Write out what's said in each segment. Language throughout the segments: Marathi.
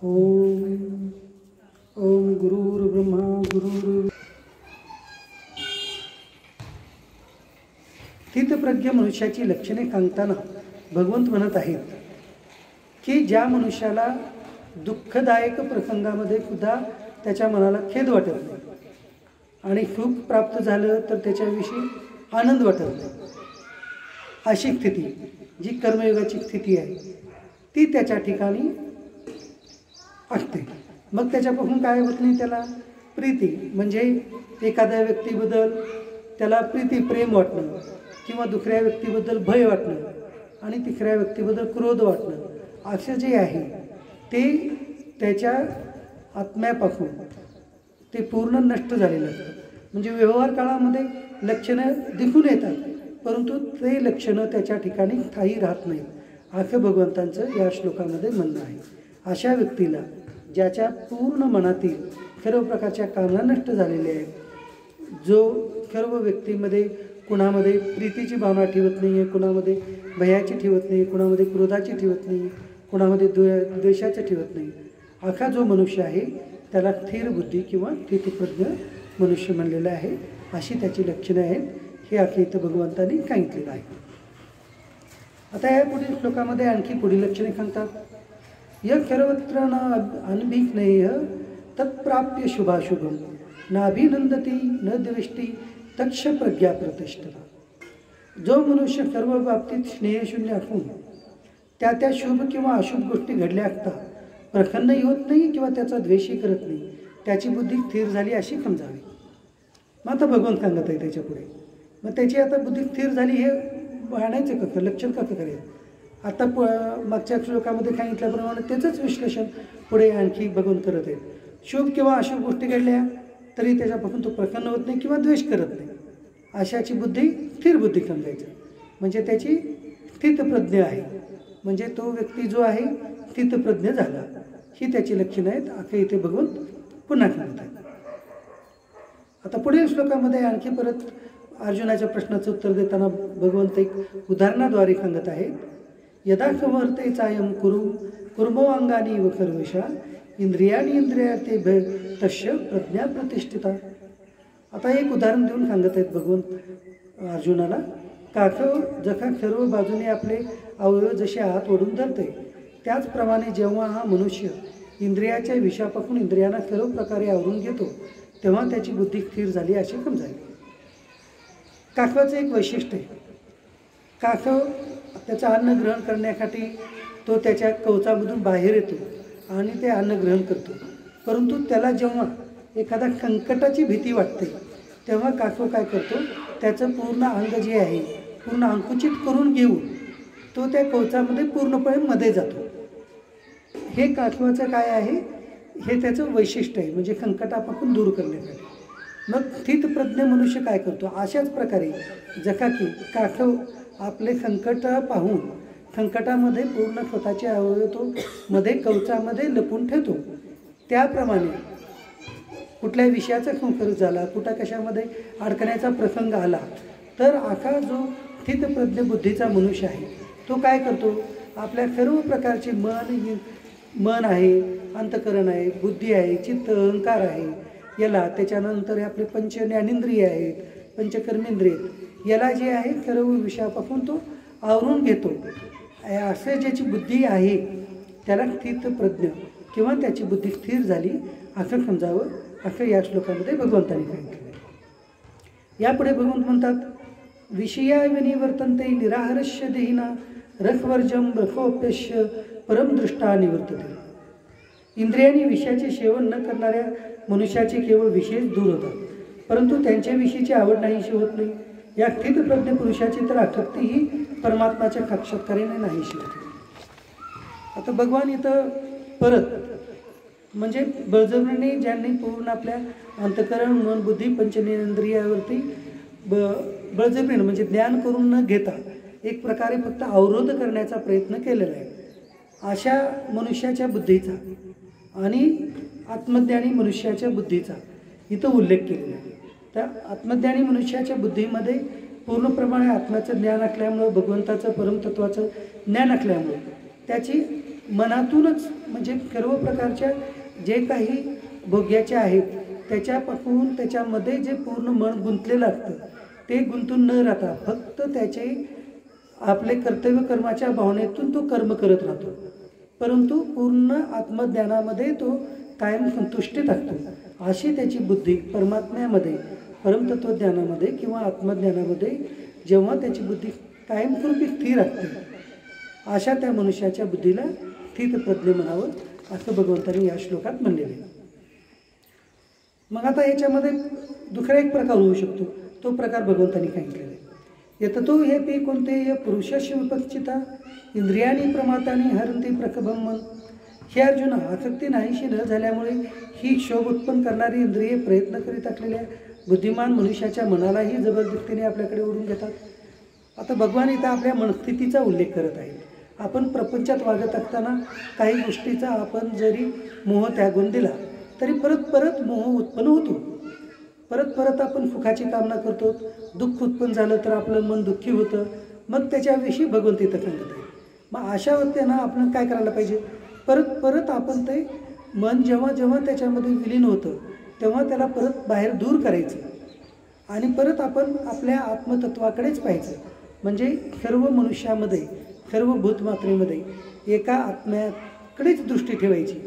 ओम ओम गुरुर्ब्रह्मा गुरुर् स्थितप्रज्ञ मनुष्याची लक्षणे सांगताना भगवंत म्हणत आहेत की ज्या मनुष्याला दुःखदायक प्रसंगामध्ये सुद्धा त्याच्या मनाला खेद वाटत नाही आणि सुख प्राप्त झालं तर त्याच्याविषयी आनंद वाटत नाही, अशी स्थिती जी कर्मयोगाची स्थिती आहे ती त्याच्या ठिकाणी असते. मग त्याच्यापासून काय होत नाही, त्याला प्रीती म्हणजे एखाद्या व्यक्तीबद्दल त्याला प्रीती प्रेम वाटणं किंवा दुसऱ्या व्यक्तीबद्दल भय वाटणं आणि तिसऱ्या व्यक्तीबद्दल क्रोध वाटणं असं जे आहे ते त्याच्या आत्म्यापासून ते पूर्ण नष्ट झालेलं असतं. म्हणजे व्यवहार काळामध्ये लक्षणं दिसून येतात परंतु ते लक्षणं त्याच्या ठिकाणी स्थायी राहत नाहीत असं भगवंतांचं या श्लोकामध्ये म्हणणं आहे. अशा व्यक्तीला ज्याच्या पूर्ण मनातील सर्व प्रकारच्या कामना नष्ट झालेल्या आहेत, जो सर्व व्यक्तीमध्ये कुणामध्ये प्रीतीची भावना ठेवत नाही आहे, कुणामध्ये भयाची ठेवत नाही, कुणामध्ये क्रोधाची ठेवत नाही, कुणामध्ये द्वेषाची ठेवत नाही, असा जो मनुष्य आहे त्याला स्थिर बुद्धी किंवा स्थितप्रज्ञ मनुष्य म्हणलेला आहे. अशी त्याची लक्षणं आहेत. हे आखी इथं भगवंतांनी सांगितलेलं आहे. आता या पुढील श्लोकामध्ये आणखी पुढील लक्षणे सांगतात. य सर्वत्र न अनभिज्ञेय तत्प्राप्य शुभाशुभम नाभिनंदती न द्वेष्टी तक्ष प्रज्ञा प्रतिष्ठता. जो मनुष्य सर्व बाबतीत स्नेहशून्य असून त्या शुभ किंवा अशुभ गोष्टी घडल्या असता प्रसन्नही होत नाही किंवा त्याचा द्वेषही करत नाही, त्याची बुद्धी स्थिर झाली अशी समजावी. मग आता भगवंत सांगत आहे त्याच्या पुढे, मग त्याची आता बुद्धी स्थिर झाली हे आणायचं कसं, लक्षण कसं करायचं. आता मागच्या श्लोकामध्ये सांगितल्याप्रमाणे त्याचंच विश्लेषण पुढे आणखी भगवंत करत आहेत. शुभ किंवा अशुभ गोष्टी घडल्या तरी त्याच्यापासून तो प्रसन्न होत नाही किंवा द्वेष करत नाही, अशाची बुद्धी स्थिर बुद्धी समजायचं. म्हणजे त्याची स्थितप्रज्ञ आहे, म्हणजे तो व्यक्ती जो आहे स्थितप्रज्ञ झाला. ही त्याची लक्षणं आहेत. असं इथे भगवंत पुन्हा सांगत आहेत. आता पुढील श्लोकामध्ये आणखी परत अर्जुनाच्या प्रश्नाचं उत्तर देताना भगवंत एक उदाहरणाद्वारे सांगत आहेत. यदा समर्थे चायम कुर्मो अंगानी व सर्वेशा इंद्रियाणी इंद्रियार्थे भय तस्य प्रज्ञा प्रतिष्ठिता. आता एक उदाहरण देऊन सांगत आहेत भगवंत अर्जुनाला. कासव जसा सर्व बाजूने आपले अवयव जसे आत ओढून धरते त्याचप्रमाणे जेव्हा हा मनुष्य इंद्रियाच्या विषयापासून इंद्रियांना सर्व प्रकारे आवरून घेतो तेव्हा त्याची बुद्धी स्थिर झाली अशी समजावी. कासवाचं एक वैशिष्ट्य आहे. कासव त्याचं अन्न ग्रहण करण्यासाठी तो त्याच्या कवचामधून बाहेर येतो आणि ते अन्न ग्रहण करतो. परंतु त्याला जेव्हा एखाद्या संकटाची भीती वाटते तेव्हा कासव काय करतो, त्याचं पूर्ण अंग जे आहे पूर्ण अंकुचित करून घेऊन तो त्या कवचामध्ये पूर्णपणे मध्ये जातो. हे कासवाचं काय आहे, हे त्याचं वैशिष्ट्य आहे, म्हणजे संकटापासून दूर करण्यासाठी. मग स्थितप्रज्ञ मनुष्य काय करतो, अशाच प्रकारे जसा की कासव आपले संकट पाहून संकटामध्ये पूर्ण स्वतःचे अवयव तो मध्ये कवचामध्ये लपून ठेवतो, त्याप्रमाणे कुठल्या विषयाचा संसर्ग झाला, कुठं कशामध्ये अडकण्याचा प्रसंग आला तर असा जो स्थितप्रज्ञ बुद्धीचा मनुष्य आहे तो काय करतो, आपल्या सर्व प्रकारचे मन आहे, अंतकरण आहे, बुद्धी आहे, चित्त अहंकार आहे, याला त्याच्यानंतर आपले पंच ज्ञानेंद्रिय आहेत, पंचकर्मेंद्रिय, याला जे आहे सर्व विषयापासून तो आवरून घेतो. असे ज्याची बुद्धी आहे त्याला स्थितप्रज्ञ किंवा त्याची बुद्धी स्थिर झाली असं समजावं, असं या श्लोकामध्ये भगवंतांनी सांगितलं. यापुढे भगवंत म्हणतात. विषया विनिवर्तन्ते निराहरस्य देहिना रसवर्जम रसोप्यस्य परमदृष्टा निवर्तते. इंद्रियांनी विषयाचे सेवन न करणाऱ्या मनुष्याचे केवळ विषयच दूर होतात, परंतु त्यांच्याविषयीची आवड नाहीशी होत नाही. या स्थितप्रज्ञ पुरुषाची तर आसक्ती ही परमात्माच्या साक्षात्काराने नाहीशी होते. आता भगवान इथं परत म्हणजे बळजबरीने ज्यांनी पूर्ण आपल्या अंतकरण मन बुद्धी पंचनेंद्रियावरती बळजबरीने म्हणजे ज्ञान करून न घेता एक प्रकारे फक्त अवरोध करण्याचा प्रयत्न केलेला आहे, अशा मनुष्याच्या बुद्धीचा आणि आत्मज्ञानी मनुष्याच्या बुद्धीचा इथं उल्लेख केलेला आहे. त्या आत्मज्ञानी मनुष्याच्या बुद्धीमध्ये पूर्णप्रमाणे आत्म्याचं ज्ञान असल्यामुळं, भगवंताचं परमतत्वाचं ज्ञान असल्यामुळं त्याची मनातूनच म्हणजे सर्व प्रकारच्या जे काही भोग्याच्या आहेत त्याच्यापासून त्याच्यामध्ये जे पूर्ण मन गुंतलेलं असतं ते गुंतून न राहता फक्त त्याचे आपले कर्तव्य कर्माच्या भावनेतून तो कर्म करत राहतो, परंतु पूर्ण आत्मज्ञानामध्ये तो कायम संतुष्टीत असतो। अशी त्याची बुद्धी परमात्म्यामध्ये परमतत्वज्ञानामध्ये किंवा आत्मज्ञानामध्ये जेव्हा त्याची बुद्धी कायमस्वरूपी स्थिर असते अशा त्या मनुष्याच्या बुद्धीला स्थितप्रज्ञ म्हणावं असं भगवंतांनी या श्लोकात म्हणलेले आहे। मग आता याच्यामध्ये दुसरा एक प्रकार होऊ शकतो, तो प्रकार भगवंतांनी सांगितलेला आहे। यततो हे पी कोणते पुरुषस्य विपक्षिता इंद्रियानी प्रमातानी हरंती प्रकभम मन। हे अर्जुन आसक्ती नाहीशी न झाल्यामुळे ही क्षोभ उत्पन्न करणारी इंद्रिये प्रयत्न करीत असलेल्या बुद्धिमान मनुष्याच्या मनालाही जबरदस्तीने आपल्याकडे ओढून घेतात। आता भगवान इथं आपल्या मनस्थितीचा उल्लेख करत आहे। आपण प्रपंचात वागत असताना काही गोष्टीचा आपण जरी मोह त्यागून दिला तरी परत परत मोह उत्पन्न होतो, परत परत आपण सुखाची कामना करतो, दुःख उत्पन्न झालं तर आपलं मन दुःखी होतं, मग त्याच्याविषयी भगवंत इथं सांगत आहे। मग अशा त्यांना आपण काय करायला पाहिजे, परत परत आपण ते मन जेव्हा जेव्हा त्याच्यामध्ये विलीन होतं तेव्हा त्याला परत बाहेर दूर करायचं आणि परत आपण आपल्या आत्मतत्वाकडेच पाहायचं। म्हणजे सर्व मनुष्यामध्ये सर्व भूतमात्रेमध्ये एका आत्म्याकडेच दृष्टी ठेवायची,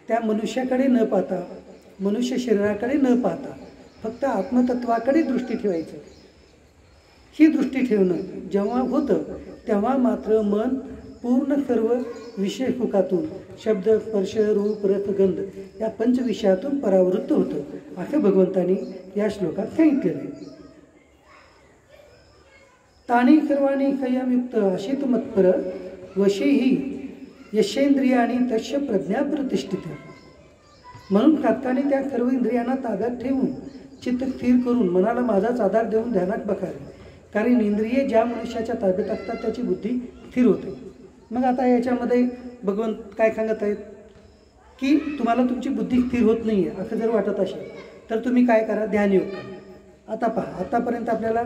त्या मनुष्याकडे न पाहता मनुष्य शरीराकडे न पाहता फक्त आत्मतत्वाकडे दृष्टी ठेवायचं। ही दृष्टी ठेवणं जेव्हा होतं तेव्हा मात्र मन पूर्ण सर्व विषय सुखातून शब्द स्पर्श रूप रस गंध या पंचविषयातून परावृत्त होतं असं भगवंतांनी या श्लोकात सांगितलेलं आहे। तानी सर्वाणी संयमयुक्त अशित मत्पर वशीही यशेंद्रियाणी तस्य प्रज्ञा प्रतिष्ठित। म्हणून कातकाने त्या सर्व इंद्रियांना ताब्यात ठेवून चित्त स्थिर करून मनाला माझाच आधार देऊन ध्यानात बसावे, कारण इंद्रिये ज्या मनुष्याच्या ताब्यात असतात त्याची बुद्धी स्थिर होते। मग आता याच्यामध्ये भगवंत काय सांगत आहेत की तुम्हाला तुमची बुद्धी स्थिर होत नाही आहे असं जर वाटत असेल तर तुम्ही काय करा, ध्यानयोग करा। आता पहा, आतापर्यंत आपल्याला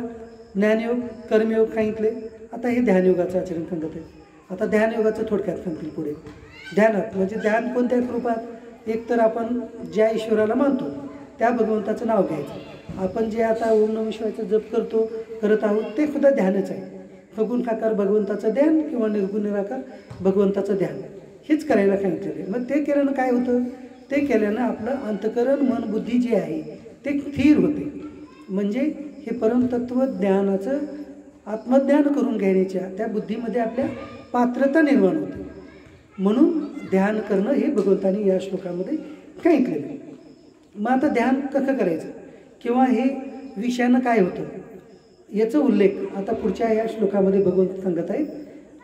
ज्ञानयोग कर्मयोग सांगितले, आता हे ध्यानयोगाचं आचरण सांगत आहे। आता ध्यानयोगाचं थोडक्यात सांगतील पुढे। ध्यानात म्हणजे ध्यान कोणत्या स्वरूपात, एक तर आपण ज्या ईश्वराला मानतो त्या भगवंताचं नाव घ्यायचं। आपण जे आता ओम नमः शिवायचं जप करत आहोत ते सुद्धा ध्यानच आहे। सगुण साकार भगवंताचं ध्यान किंवा निर्गुण निराकार भगवंताचं ध्यान हेच करायला सांगितलेलं आहे। मग ते केल्यानं काय होतं, ते केल्यानं आपलं अंतकरण मन बुद्धी जी आहे ते स्थिर होते। म्हणजे हे परमतत्व ज्ञानाचं आत्मज्ञान करून घेण्याच्या त्या बुद्धीमध्ये आपल्या पात्रता निर्माण होते। म्हणून ध्यान करणं हे भगवंतांनी या श्लोकामध्ये सांगितलेलं आहे। मग आता ध्यान कसं करायचं किंवा हे विषयानं काय होतं याचा उल्लेख आता पुढच्या या श्लोकामध्ये भगवंत सांगत आहेत।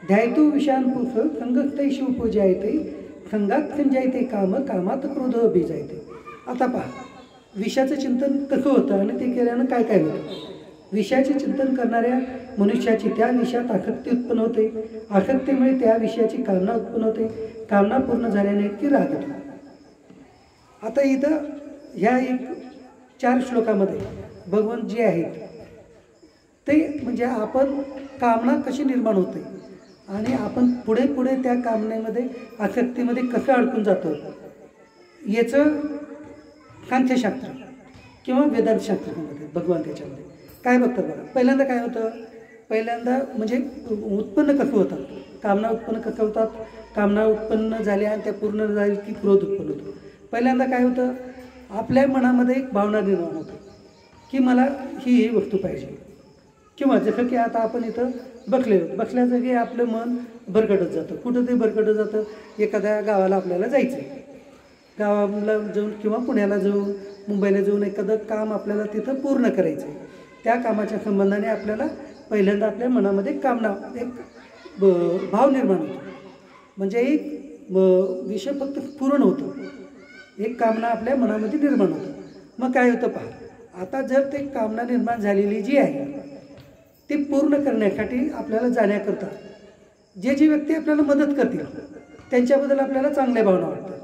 ध्यायतो विषयान पुरुष संगतै शिवपूजायते संगात संजायते काम कामात क्रोध बीजायते। आता पहा, विषयाचं चिंतन कसं होतं आणि ते केल्यानं काय काय होतं। विषयाचे चिंतन करणाऱ्या मनुष्याची त्या विषयात आसक्ती उत्पन्न होते, आसक्तीमुळे त्या विषयाची कामना उत्पन्न होते, कामना पूर्ण झाल्याने ती राग येतो। आता इथं ह्या एक 4 श्लोकामध्ये भगवंत जे आहेत ते म्हणजे आपण कामना कशी निर्माण होते आणि आपण पुढे पुढे त्या कामनेमध्ये आसक्तीमध्ये कसं अडकून जातो याचं सांख्यशास्त्र किंवा वेदांतशास्त्र म्हणतात भगवान। त्याच्यामध्ये काय बघतात बघा, पहिल्यांदा काय होतं, पहिल्यांदा म्हणजे उत्पन्न कसं होतात, कामना उत्पन्न कसं होतात, कामना उत्पन्न झाल्या आणि त्या पूर्ण झाली की क्रोध उत्पन्न होतो। पहिल्यांदा काय होतं, आपल्या मनामध्ये एक भावना निर्माण होते की मला ही वस्तू पाहिजे, किंवा जसं की आता आपण इथं बसल्या जागी आपलं मन भरकटत जातं, कुठं ते भरकटत जातं, एखाद्या गावाला आपल्याला जायचं आहे, गावाला जाऊन किंवा पुण्याला जाऊन मुंबईला जाऊन एखादं काम आपल्याला तिथं पूर्ण करायचं आहे। त्या कामाच्या संबंधाने आपल्याला पहिल्यांदा आपल्या मनामध्ये कामना एक भाव निर्माण होतो, म्हणजे एक विषय फक्त पूर्ण होतो, एक कामना आपल्या मनामध्ये निर्माण होतं। मग काय होतं पहा, आता जर ते कामना निर्माण झालेली जी आहे ते पूर्ण करण्यासाठी आपल्याला जाण्याकरता जे व्यक्ती आपल्याला मदत करतील त्यांच्याबद्दल आपल्याला चांगल्या भावना वाटतात,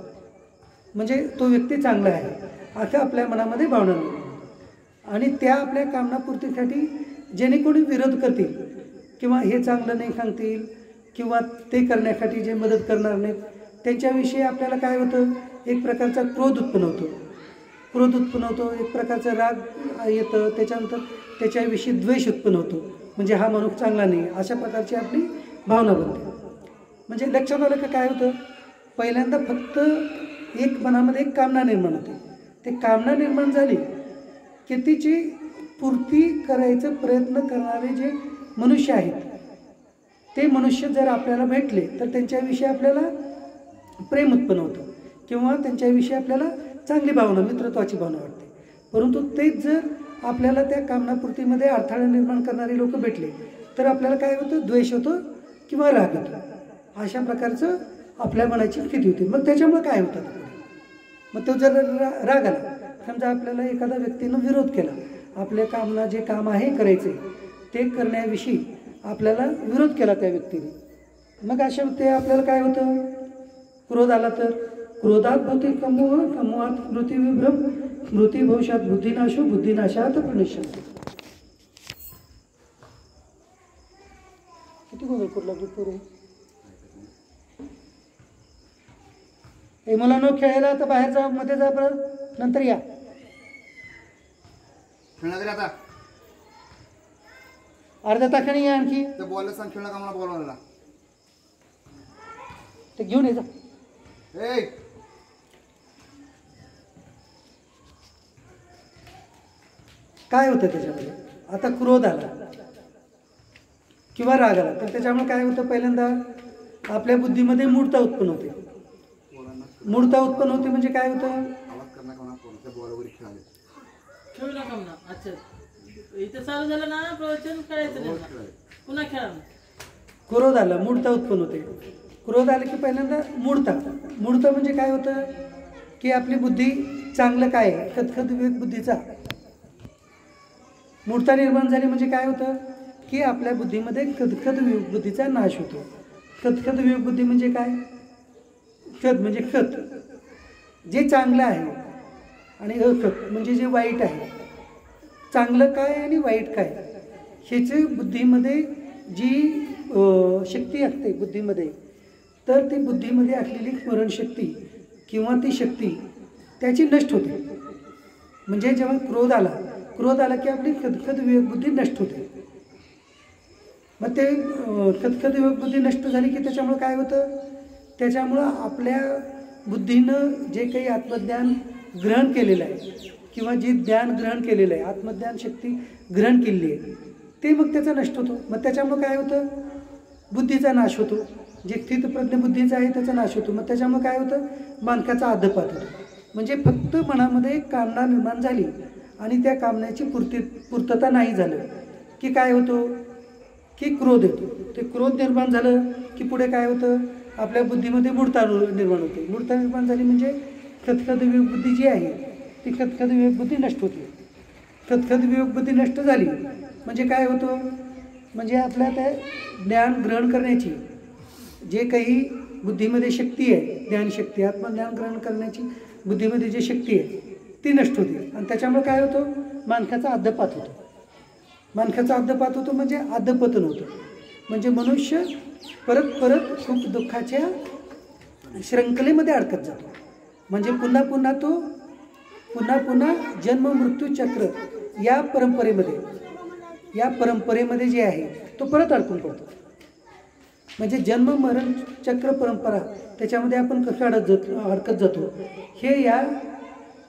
म्हणजे तो व्यक्ती चांगला आहे असं आपल्या मनामध्ये भावना निर्माण होते। आणि त्या आपल्या कामनापूर्तीसाठी जेणे कोणी विरोध करतील किंवा हे चांगलं नाही सांगतील किंवा ते करण्यासाठी जे मदत करणार नाहीत त्यांच्याविषयी आपल्याला काय होतं, एक प्रकारचा क्रोध उत्पन्न होतो. क्रोध उत्पन्न होतो, एक प्रकारचा राग येतं, त्याच्यानंतर त्याच्याविषयी द्वेष उत्पन्न होतो. म्हणजे हा मनुष्य चांगला नाही अशा प्रकारची आपली भावना बनते. म्हणजे लक्षात आलं का काय होतं, पहिल्यांदा फक्त एक मनामध्ये एक कामना निर्माण होते. ते कामना निर्माण झाली की तिची पूर्ती करायचा प्रयत्न करणारे जे मनुष्य आहेत ते मनुष्य जर आपल्याला भेटले तर त्यांच्याविषयी आपल्याला प्रेम उत्पन्न होतं किंवा त्यांच्याविषयी आपल्याला चांगली भावना, मित्रत्वाची भावना वाटते. परंतु तेच जर आपल्याला त्या कामनापूर्तीमध्ये अडथळा निर्माण करणारे लोक भेटले तर आपल्याला काय होतं, द्वेष होतो किंवा राग होतो. अशा प्रकारचं आपल्या मनाची स्थिती होती. मग त्याच्यामुळे काय होतं, मग तो जर राग आला, समजा आपल्याला एखाद्या व्यक्तीनं विरोध केला, आपल्या कामना जे काम आहे करायचे ते करण्याविषयी आपल्याला विरोध केला त्या व्यक्तीने, मग अशा ते आपल्याला काय होतं, क्रोध आला तर क्रोधात भवती कमोह, कमोहात स्मृती विभ्रम, स्मृती भविष्यात बुद्धिनाशो, बुद्धिनाशात प्रणश्यम. किती गोंधळ कुठला पूर्ण हे मुलांना खेळायला तर बाहेर जा, मध्ये जा, परत नंतर या. आता अर्ध्या तासाने या आणखी. ते बोललं सांग, खेळ का मला बोलवायला ते घेऊन ये जा. काय होतं त्याच्यामध्ये, आता क्रोध आला किंवा राग आला तर त्याच्यामुळे काय होतं, पहिल्यांदा आपल्या बुद्धीमध्ये मूढता उत्पन्न होते. मूढता उत्पन्न होते म्हणजे काय होतं, खेळू नका म्हणा. अच्छा, इथे चालू झालं ना प्रवचन, खेळायचं पुन्हा खेळा. क्रोध आला, मूढता उत्पन्न होते. क्रोध आले की पहिल्यांदा मूढता म्हणजे काय होतं की आपली बुद्धी चांगलं काय आहे, खदखद विवेक बुद्धीचा मूढता निर्माण झाली म्हणजे काय होतं की आपल्या बुद्धीमध्ये खदखद विवेक बुद्धीचा नाश होतो. खदखद विवेक बुद्धी म्हणजे काय, खद म्हणजे खत, जे चांगलं आहे, आणि अखत म्हणजे जे वाईट आहे. चांगलं काय आणि वाईट काय ह्याची बुद्धीमध्ये जी शक्ती असते बुद्धीमध्ये, तर ती बुद्धीमध्ये असलेली स्मरणशक्ती किंवा ती शक्ती त्याची नष्ट होते. म्हणजे जेव्हा क्रोध आला की आपली खदखद विवेक बुद्धी नष्ट होते. मग ते खदखद विवेक बुद्धी नष्ट झाली की त्याच्यामुळे काय होतं, त्याच्यामुळं आपल्या बुद्धीनं जे काही आत्मज्ञान ग्रहण केलेलं आहे किंवा जे ज्ञान ग्रहण केलेलं आहे, आत्मज्ञान शक्ती ग्रहण केलेली आहे, ते मग त्याचा नष्ट होतो. मग त्याच्यामुळं काय होतं, बुद्धीचा नाश होतो. जे स्थितप्रज्ञ बुद्धीचा आहे त्याचा नाश होतो. मग त्याच्यामुळे काय होतं, मानकाचा अधपात होतो. म्हणजे फक्त मनामध्ये कामना निर्माण झाली आणि त्या कामनेची पूर्तता नाही झालं की काय होतो की क्रोध येतो. ते क्रोध निर्माण झालं की पुढे काय होतं, आपल्या बुद्धीमध्ये मूढता निर्माण होते. मूढता निर्माण झाली म्हणजे खदखद विवेक बुद्धी जी आहे ती खदखद विवेक बुद्धी नष्ट होते. खदखद विवेक बुद्धी नष्ट झाली म्हणजे काय होतं, म्हणजे आपल्या त्या ज्ञान ग्रहण करण्याची जे काही बुद्धीमध्ये शक्ती आहे, ज्ञानशक्ती, आत्मज्ञान ग्रहण करण्याची बुद्धीमध्ये जी शक्ती आहे ती नष्ट होते. आणि त्याच्यामुळे काय होतं, मानकाचा अधपात होतो. मानकाचा अधपात होतो म्हणजे अधपतन होतं. म्हणजे मनुष्य परत परत सुख दुःखाच्या श्रंखलेमध्ये अडकत जातो. म्हणजे पुन्हा पुन्हा जन्म मृत्यू चक्र या परंपरेमध्ये जे आहे तो परत अडकून पडतो. म्हणजे जन्म मरण चक्र परंपरा त्याच्यामध्ये आपण कसं अडकत जातो हे या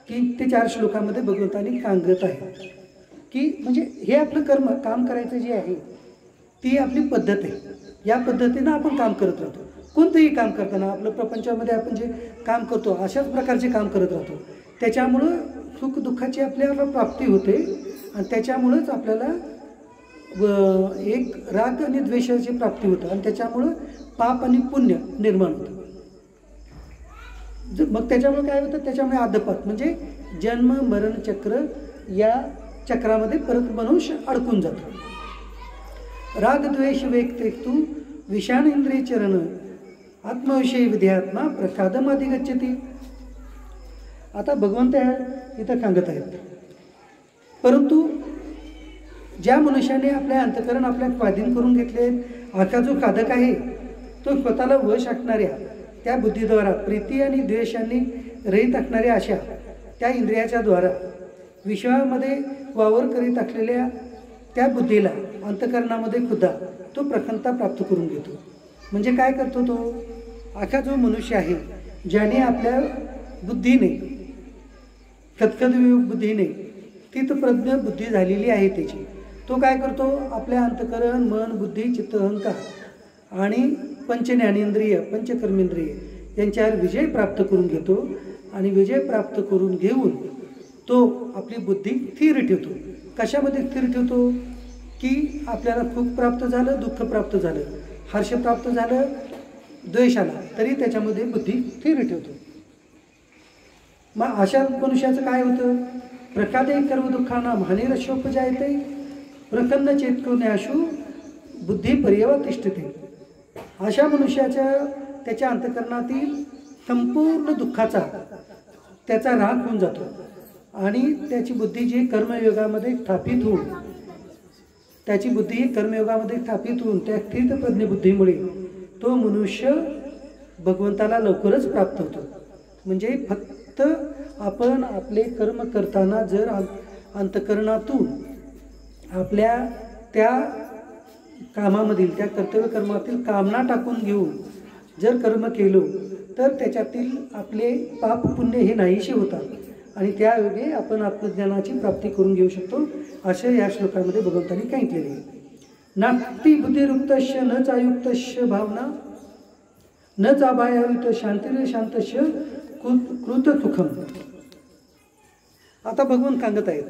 3 ते 4 श्लोकामध्ये भगवंतांनी सांगत आहे. की म्हणजे हे आपलं काम करायचं जे आहे ती आपली पद्धत आहे. या पद्धतीनं आपण काम करत राहतो. कोणतंही काम करताना आपलं प्रपंचामध्ये आपण जे काम करतो अशाच प्रकारचे काम करत राहतो. त्याच्यामुळं सुख दुःखाची आपल्याला प्राप्ती होते आणि त्याच्यामुळंच आपल्याला एक राग आणि द्वेषाची प्राप्ती होतं आणि त्याच्यामुळं पाप आणि पुण्य निर्माण होतं. मग त्याच्यामुळे काय होतं, त्याच्यामुळे अधपात म्हणजे जन्म मरण चक्र या चक्रामध्ये परत मनुष्य अडकून जातो. राग द्वेष वेक्तेस्तु विषाण इंद्रिय चरण आत्मविषयी विध्यात्मा प्रसादमादी गच्छति. आता भगवंत इथं सांगत आहेत, परंतु ज्या मनुष्याने आपल्या अंतःकरण आपल्या स्वाधीन करून घेतले, आता जो साधक आहे तो स्वतःला वश आखणाऱ्या त्या बुद्धीद्वारा प्रीती आणि द्वेषांनी रहित आखणाऱ्या अशा त्या इंद्रियाच्या द्वारा विश्वामध्ये वावर करीत असलेल्या त्या बुद्धीला अंतःकरणामध्ये खुदा तो प्रखरता प्राप्त करून घेतो. म्हणजे काय करतो तो? अख्खा जो मनुष्य आहे ज्याने आपल्या बुद्धीने खदखदवियोग बुद्धीने स्थितप्रज्ञ बुद्धी झालेली आहे त्याची, तो काय करतो? आपल्या अंतःकरण मन बुद्धी चित्त अहंकार आणि पंचज्ञानेंद्रिय पंचकर्मेंद्रिय यांच्यावर विजय प्राप्त करून घेतो. आणि विजय प्राप्त करून घेऊन तो आपली बुद्धी स्थिर ठेवतो. कशामध्ये स्थिर ठेवतो? की आपल्याला सुख प्राप्त झालं, दुःख प्राप्त झालं, हर्ष प्राप्त झालं, द्वेष आला तरी त्याच्यामध्ये बुद्धी स्थिर ठेवतो. मग अशा मनुष्याचं काय होतं? प्रकादे सर्व दुःखांना हानिरशोपजायते प्रकन्न चेतकोन्याशु बुद्धी पर्यवतिष्ठते. अशा मनुष्याच्या त्याच्या अंतःकरणातील संपूर्ण दुःखाचा त्याचा राग होऊन जातो आणि त्याची बुद्धी जी कर्मयोगामध्ये स्थापित होऊन त्याची बुद्धी कर्मयोगामध्ये स्थापित होऊन त्या स्थिर प्रज्ञ बुद्धीमुळे तो मनुष्य भगवंताला लवकरच प्राप्त होतो. म्हणजे फक्त आपण आपले कर्म करताना जर अंतःकरणातून आपल्या त्या कामामधील त्या कर्तव्य कर्मातील कामना टाकून घेऊन जर कर्म केलो तर त्याच्यातील आपले पाप पुण्य हे नाहीसे होतात आणि त्यायोगे आपण आत्मज्ञानाची प्राप्ती करून घेऊ शकतो. अशा या श्लोकामध्ये भगवंतांनी सांगितलेले आहे. नास्ति बुद्धिरुक्तस्य न चायुक्तस्य भावना न चाबायायुत शांतिरे शांतस्य कृत सुखम. आता भगवान सांगत आहेत,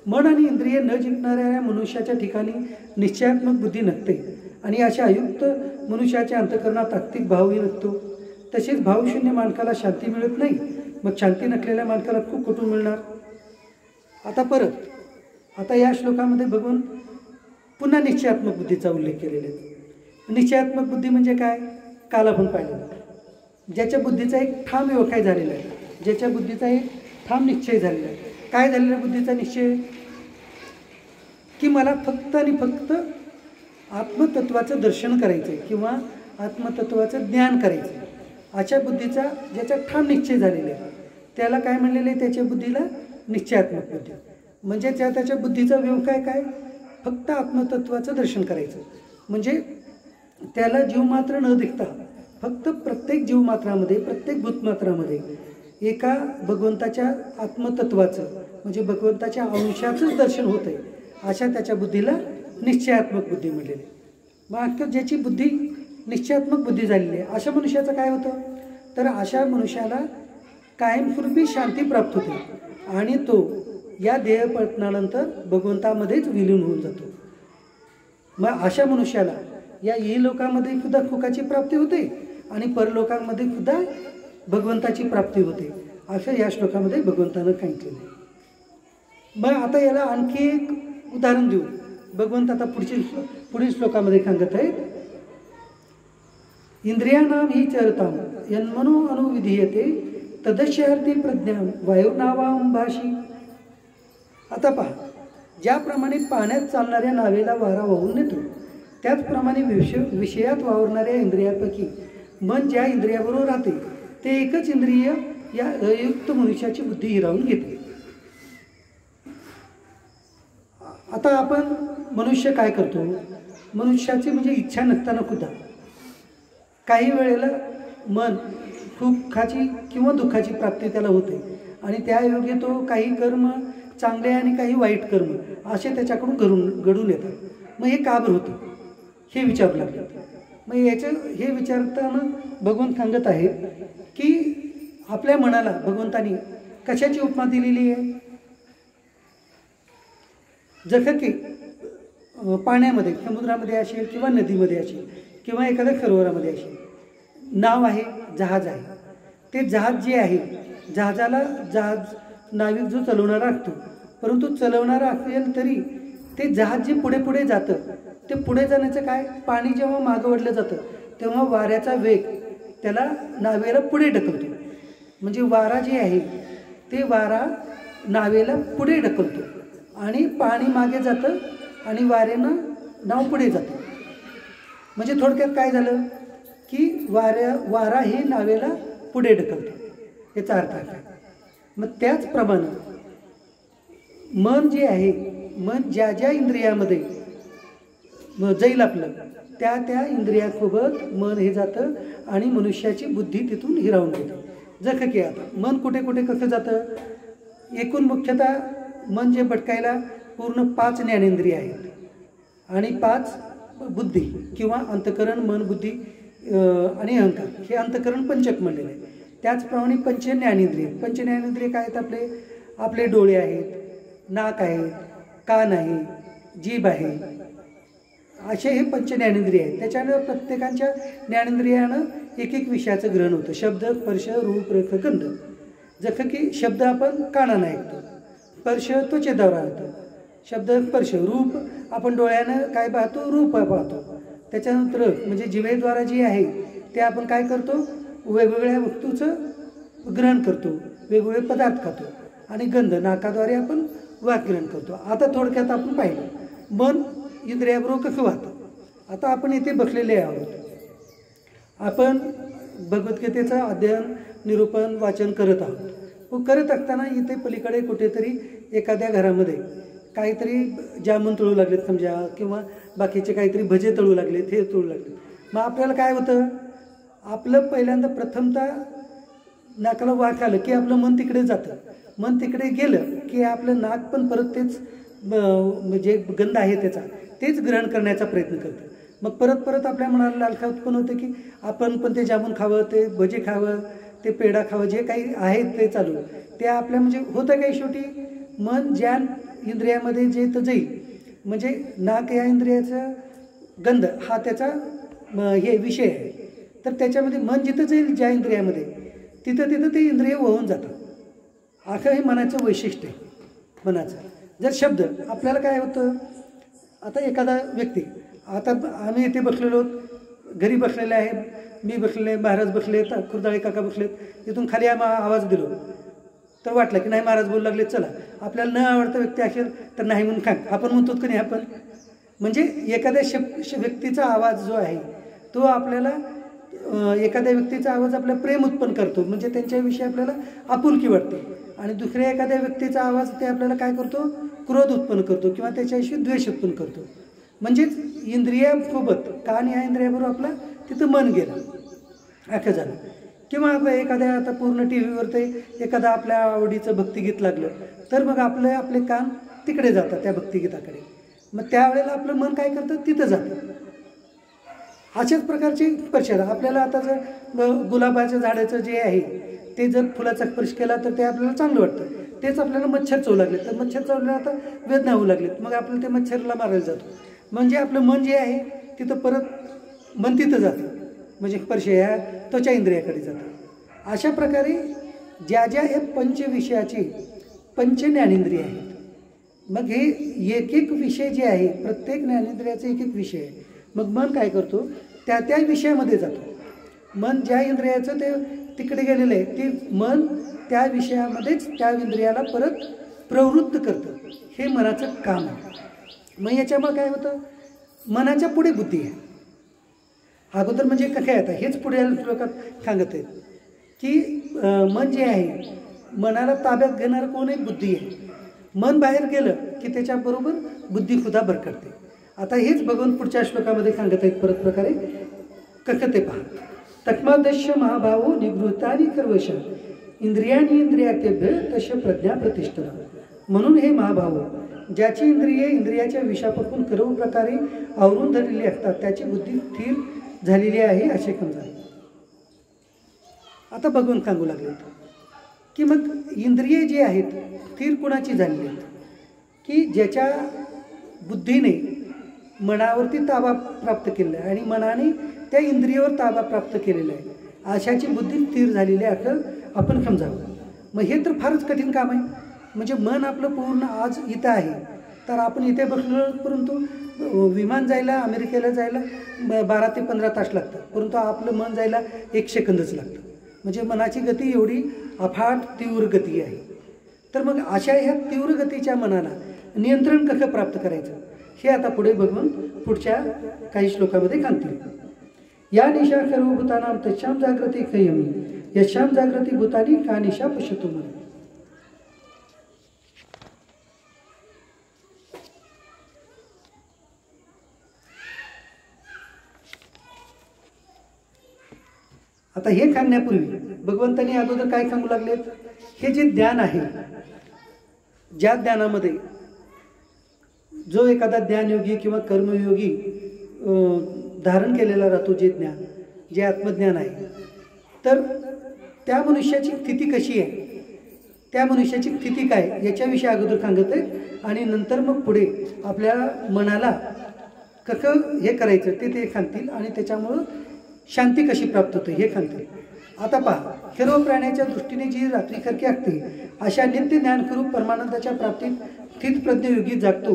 मन आणि इंद्रिय न जिंकणाऱ्या मनुष्याच्या ठिकाणी निश्चयात्मक बुद्धी नसते आणि अशा अयुक्त मनुष्याच्या अंतःकरणात तात्विक भावही नसतो. तसेच भावशून्य माणसाला शांती मिळत नाही. मग शांती नसलेल्या माणसाला खूप कुठून मिळणार? आता या श्लोकामध्ये भगवान पुन्हा निश्चयात्मक बुद्धीचा उल्लेख केलेला आहे. निश्चयात्मक बुद्धी म्हणजे काय? काल आपण पाहिलं, ज्याच्या बुद्धीचा एक ठाम व्यवसाय झालेला आहे, ज्याच्या बुद्धीचा एक ठाम निश्चय झालेला आहे. काय झालेला बुद्धीचा निश्चय? की मला फक्त आणि फक्त आत्मतत्वाचं दर्शन करायचं आहे किंवा आत्मतत्वाचं ज्ञान करायचं आहे. अशा बुद्धीचा ज्याचा ठाम निश्चय झालेला आहे त्याला काय म्हणलेलं आहे? त्याच्या बुद्धीला निश्चयात्मक बुद्धी. म्हणजे त्याच्या बुद्धीचा व्यवसाय काय? फक्त आत्मतत्वाचं दर्शन करायचं. म्हणजे त्याला जीवमात्र न दिसता फक्त प्रत्येक जीवमात्रामध्ये प्रत्येक भूतमात्रामध्ये एका भगवंताच्या आत्मतत्वाचं म्हणजे भगवंताच्या अंशाचंच दर्शन होतं आहे. अशा त्याच्या बुद्धीला निश्चयात्मक बुद्धी म्हणलेली. मग ज्याची बुद्धी निश्चयात्मक बुद्धी झालेली आहे अशा मनुष्याचं काय होतं? तर अशा मनुष्याला कायमस्वरूपी शांती प्राप्त होते आणि तो या देहपतनानंतर भगवंतामध्येच विलीन होऊन जातो. मग अशा मनुष्याला या लोकांमध्ये सुद्धा सुखाची प्राप्ती होते आणि परलोकांमध्ये सुद्धा भगवंताची प्राप्ती होते. असं या श्लोकामध्ये भगवंतानं सांगितलेलं आहे. मग आता याला आणखी एक उदाहरण देऊ. भगवंत आता पुढील श्लोकामध्ये सांगत आहेत, इंद्रियाणाम ही चरताम यन्मनो अनुविधीयते तदस्यार्थी प्रज्ञा वायुर्नावाम भाषी. आता पहा, ज्याप्रमाणे पाण्यात चालणाऱ्या नावेला वारा वाहून नेतो त्याचप्रमाणे विषयात वावरणाऱ्या इंद्रियापैकी मन ज्या इंद्रियाबरोबर राहते ते एकच इंद्रिय या अयुक्त मनुष्याची बुद्धी हिरावून घेते. आता आपण मनुष्य काय करतो? मनुष्याची म्हणजे इच्छा नसताना सुद्धा काही वेळेला मन सुखाची किंवा दुःखाची प्राप्ती त्याला होते आणि त्यायोगे तो काही कर्म चांगले आणि काही वाईट कर्म असे त्याच्याकडून घडून येतात. मग हे का बरं होतं हे विचारू लागलं. मग हे विचारताना भगवंत सांगत आहे की आपल्या मनाला भगवंतानी कशाची उपमा दिलेली आहे? जसं की पाण्यामध्ये समुद्रामध्ये असेल किंवा नदीमध्ये असेल किंवा एखाद्या सरोवरामध्ये असेल नाव आहे, जहाज आहे. ते जहाज जे आहे जहाजाला नाविक जो चालवणारा असतो, परंतु चालवणारा असेल तरी ते जहाज जे पुढे पुढे जातं ते पुढे जाण्याचं काय? पाणी जेव्हा मागं ओढलं जातं तेव्हा वाऱ्याचा वेग त्याला नावेला पुढे ढकलतो. म्हणजे वारा जे आहे ते वारा नावेला पुढे ढकलतो आणि पाणी मागे जातं आणि वाऱ्यानं नाव पुढे जातं. म्हणजे थोडक्यात काय झालं की वारा ही नावेला पुढे ढकलतो, याचा अर्थ आहे. मग त्याचप्रमाणे मन जे आहे, मन ज्या ज्या इंद्रियामध्ये जाईल आपलं, त्या त्या इंद्रियासोबत मन हे जातं आणि मनुष्याची बुद्धी तिथून हिरावून घेतं. जसं की आता मन कुठे कुठे कसं जातं, एकूण मुख्यतः मन जे भटकायला पूर्ण 5 ज्ञानेंद्रिय आहेत आणि 5 बुद्धी किंवा अंतकरण, मन, बुद्धी आणि अहंकार, हे अंतकरण पंचक म्हणलेले आहे. त्याचप्रमाणे पंच ज्ञानेंद्रिय काय आहेत, आपले डोळे आहेत, नाक आहे, कान आहे, जीभ आहे, असे हे पंच ज्ञानेंद्रिय आहेत. त्याच्यानं प्रत्येकाच्या ज्ञानेंद्रियानं एक एक विषयाचं ग्रहण होतं. शब्द, स्पर्श, रूप, रस, गंध. जसं की शब्द आपण कानानं ऐकतो, स्पर्श त्वचेद्वारे राहतो, शब्द स्पर्श, रूप आपण डोळ्यानं काय पाहतो, रूप पाहतो. त्याच्यानंतर म्हणजे जिभेद्वारा जी आहे ते आपण काय करतो, वेगवेगळ्या वस्तूचं ग्रहण करतो, वेगवेगळे पदार्थ खातो. आणि गंध नाकाद्वारे आपण वास ग्रहण करतो. आता थोडक्यात आपण पाहिलं मन इंद्रियाबरोबर कसं वाहतं. आता आपण इथे बसलेले आहोत, आपण भगवद्गीतेचं अध्ययन, निरूपण, वाचन करत आहोत. करत असताना इथे पलीकडे कुठेतरी एखाद्या घरामध्ये काहीतरी जामून तळू लागलेत समजा, किंवा बाकीचे काहीतरी भजे तळू लागलेत, हे तळू लागले. मग आपल्याला काय होतं, आपलं पहिल्यांदा प्रथमतः नाकाला वास आलं की आपलं मन तिकडे जातं. मन तिकडे गेलं की आपलं नाक पण परत तेच म्हणजे गंध आहे त्याचा तेच ग्रहण करण्याचा प्रयत्न करतं. मग परत परत आपल्या मनाला लालसा उत्पन्न होतं की आपण पण ते जामून खावं, ते भजे खावं, ते पेढा खावं, जे काही आहे ते चालू ते आपल्या म्हणजे होतं काही. शेवटी मन ज्या इंद्रियामध्ये जे तर जाईल, म्हणजे नाक या इंद्रियाचा गंध हा त्याचा हे विषय आहे, तर त्याच्यामध्ये मन जिथं जाईल ज्या इंद्रियामध्ये तिथं ते इंद्रिय वाहून जातं. असं हे मनाचं वैशिष्ट्य आहे मनाचं. जर शब्द आपल्याला काय होतं, आता एखादा व्यक्ती, आता आम्ही इथे बसलेलो घरी बसलेले आहे, मी बसलेले, महाराज बसले, खुर्दाळे काका बसलेत, इथून खाली आवाज दिलो तर वाटलं की नाही महाराज बोलू लागले, चला. आपल्याला न आवडता व्यक्ती असेल तर नाही म्हणून खाक आपण म्हणतो की नाही आपण. म्हणजे एखाद्या व्यक्तीचा आवाज जो आहे तो आपल्याला, एखाद्या व्यक्तीचा आवाज आपल्याला प्रेम उत्पन्न करतो, म्हणजे त्यांच्याविषयी आपल्याला आपुलकी वाटते. आणि दुसऱ्या एखाद्या व्यक्तीचा आवाज ते आपल्याला काय करतो, क्रोध उत्पन्न करतो किंवा त्याच्याविषयी द्वेष उत्पन्न करतो. म्हणजेच इंद्रियासोबत कान या इंद्रियाबरोबर आपला तिथं मन गेलं, अख्खं झालं. किंवा एखाद्या आता पूर्ण टी व्हीवर ते एखादा आपल्या आवडीचं भक्तिगीत लागलं तर मग आपले कान तिकडे जातात त्या भक्तिगीताकडे. मग त्यावेळेला आपलं मन काय करतं, तिथं जातं. अशाच प्रकारची स्पर्श आपल्याला आता जर गुलाबाच्या झाडाचं जे आहे ते जर फुलाचा स्पर्श केला तर ते आपल्याला चांगलं वाटतं. तेच आपल्याला मच्छर चवू लागले तर मच्छर चावल्याला आता वेदना होऊ लागलेत, मग आपल्याला ते मच्छरला मारायला जातो. म्हणजे आपलं मन जे आहे तिथं परत मन तिथं जातं, म्हणजे स्पर्श ह्या त्वचा इंद्रियाकडे जातं. अशा प्रकारे ज्या ज्या हे पंचविषयाचे पंच ज्ञानेंद्रिय आहेत, मग हे एक एक विषय जे आहे प्रत्येक ज्ञानेंद्रियाचा एक एक विषय आहे. मग मन काय करतो, त्या त्या विषयामध्ये जातो. मन ज्या इंद्रियाचं ते तिकडे गेलेलं आहे ते मन त्या विषयामध्येच त्या इंद्रियाला परत प्रवृत्त करतं. हे मनाचं काम आहे. मग याच्यामुळे काय होतं, मनाच्या पुढे बुद्धी आहे. अगोदर म्हणजे काय आता हेच पुढे लोकात सांगत आहेत की मन जे आहे मनाला ताब्यात घेणारं कोण आहे, बुद्धी आहे. मन बाहेर गेलं की त्याच्याबरोबर बुद्धी सुद्धा भरकटते. आता हेच बघून पुढच्या श्लोकामध्ये सांगत आहेत परत प्रकारे, कसं ते पहा. तस्मादश्य महाभावो निगृहतानि कर्वश इंद्रियाणी इंद्रियातेभ्य तश प्रज्ञा प्रतिष्ठा. म्हणून हे महाभाव, ज्याची इंद्रिये इंद्रियाच्या विषापासून सर्व प्रकारे आवरून धरलेली असतात त्याची बुद्धी स्थिर झालेली आहे असे समजा. आता बघून सांगू लागले की मग इंद्रिये जी आहेत स्थिर कुणाची झालेली आहेत, की ज्याच्या बुद्धीने मनावरती ताबा प्राप्त केलेला आहे आणि मनाने त्या इंद्रियावर ताबा प्राप्त केलेला आहे, अशाची बुद्धी स्थिर झालेली आहे असं आपण समजावं. मग हे तर फारच कठीण काम आहे. म्हणजे मन आपलं पूर्ण आज इथं आहे तर आपण इथे बसलो, परंतु विमान जायला अमेरिकेला जायला 12 ते 15 तास लागतात, परंतु आपलं मन जायला 1 सेकंदच लागतं. म्हणजे मनाची गती एवढी अफाट तीव्र गती आहे. तर मग अशा ह्या तीव्र गतीच्या मनाला नियंत्रण कसं प्राप्त करायचं हे आता पुढे बघून पुढच्या काही श्लोकामध्ये सांगतील. या निशा सर्वभूतानां तस्यां जागृती खयमी यस्यां जागृती भूतानी का निशा पश्यतु मन. आता हे सांगण्यापूर्वी भगवंतांनी अगोदर काय सांगू लागलेत? हे जे ज्ञान आहे, ज्या ज्ञानामध्ये जो एखादा ज्ञानयोगी किंवा कर्मयोगी धारण केलेला राहतो, जे ज्ञान, जे आत्मज्ञान आहे, तर त्या मनुष्याची स्थिती कशी आहे, त्या मनुष्याची स्थिती काय याच्याविषयी अगोदर सांगत आहे आणि नंतर मग पुढे आपल्या मनाला कसं हे करायचं ते सांगतील आणि त्याच्यामुळं शांती कशी प्राप्त होते हे सांगतील. आता पहा, सर्व प्राण्याच्या दृष्टीने जी रात्री खरकी असते अशा नित्य ज्ञानस्वरूप परमानंदाच्या प्राप्तीत स्थित प्रज्ञयोगी जागतो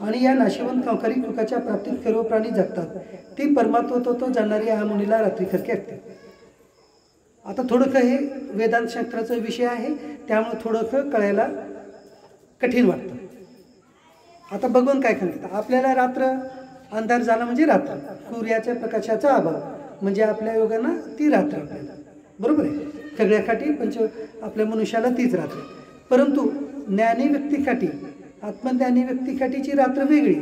आणि या नाशिवंत संसारिक सुखाच्या प्राप्तीत सर्व प्राणी जगतात. ती परमात्मत्व जाणणारी या मुनीला रात्री खरकी असते. आता थोडंसं हे वेदांत शास्त्राचा विषय आहे, त्यामुळे थोडंसं कळायला कठीण वाटतं. आता भगवान काय सांगतात? आपल्याला रात्र अंधार झाला म्हणजे रात्र, सूर्याच्या प्रकाशाचा अभाव म्हणजे आपल्या योगांना ती रात्र आपल्याला, बरोबर आहे. सगळ्यासाठी आपल्या मनुष्याला तीच रात्र. परंतु ज्ञानी व्यक्तीसाठी, आत्मज्ञानी व्यक्तीसाठीची रात्र वेगळी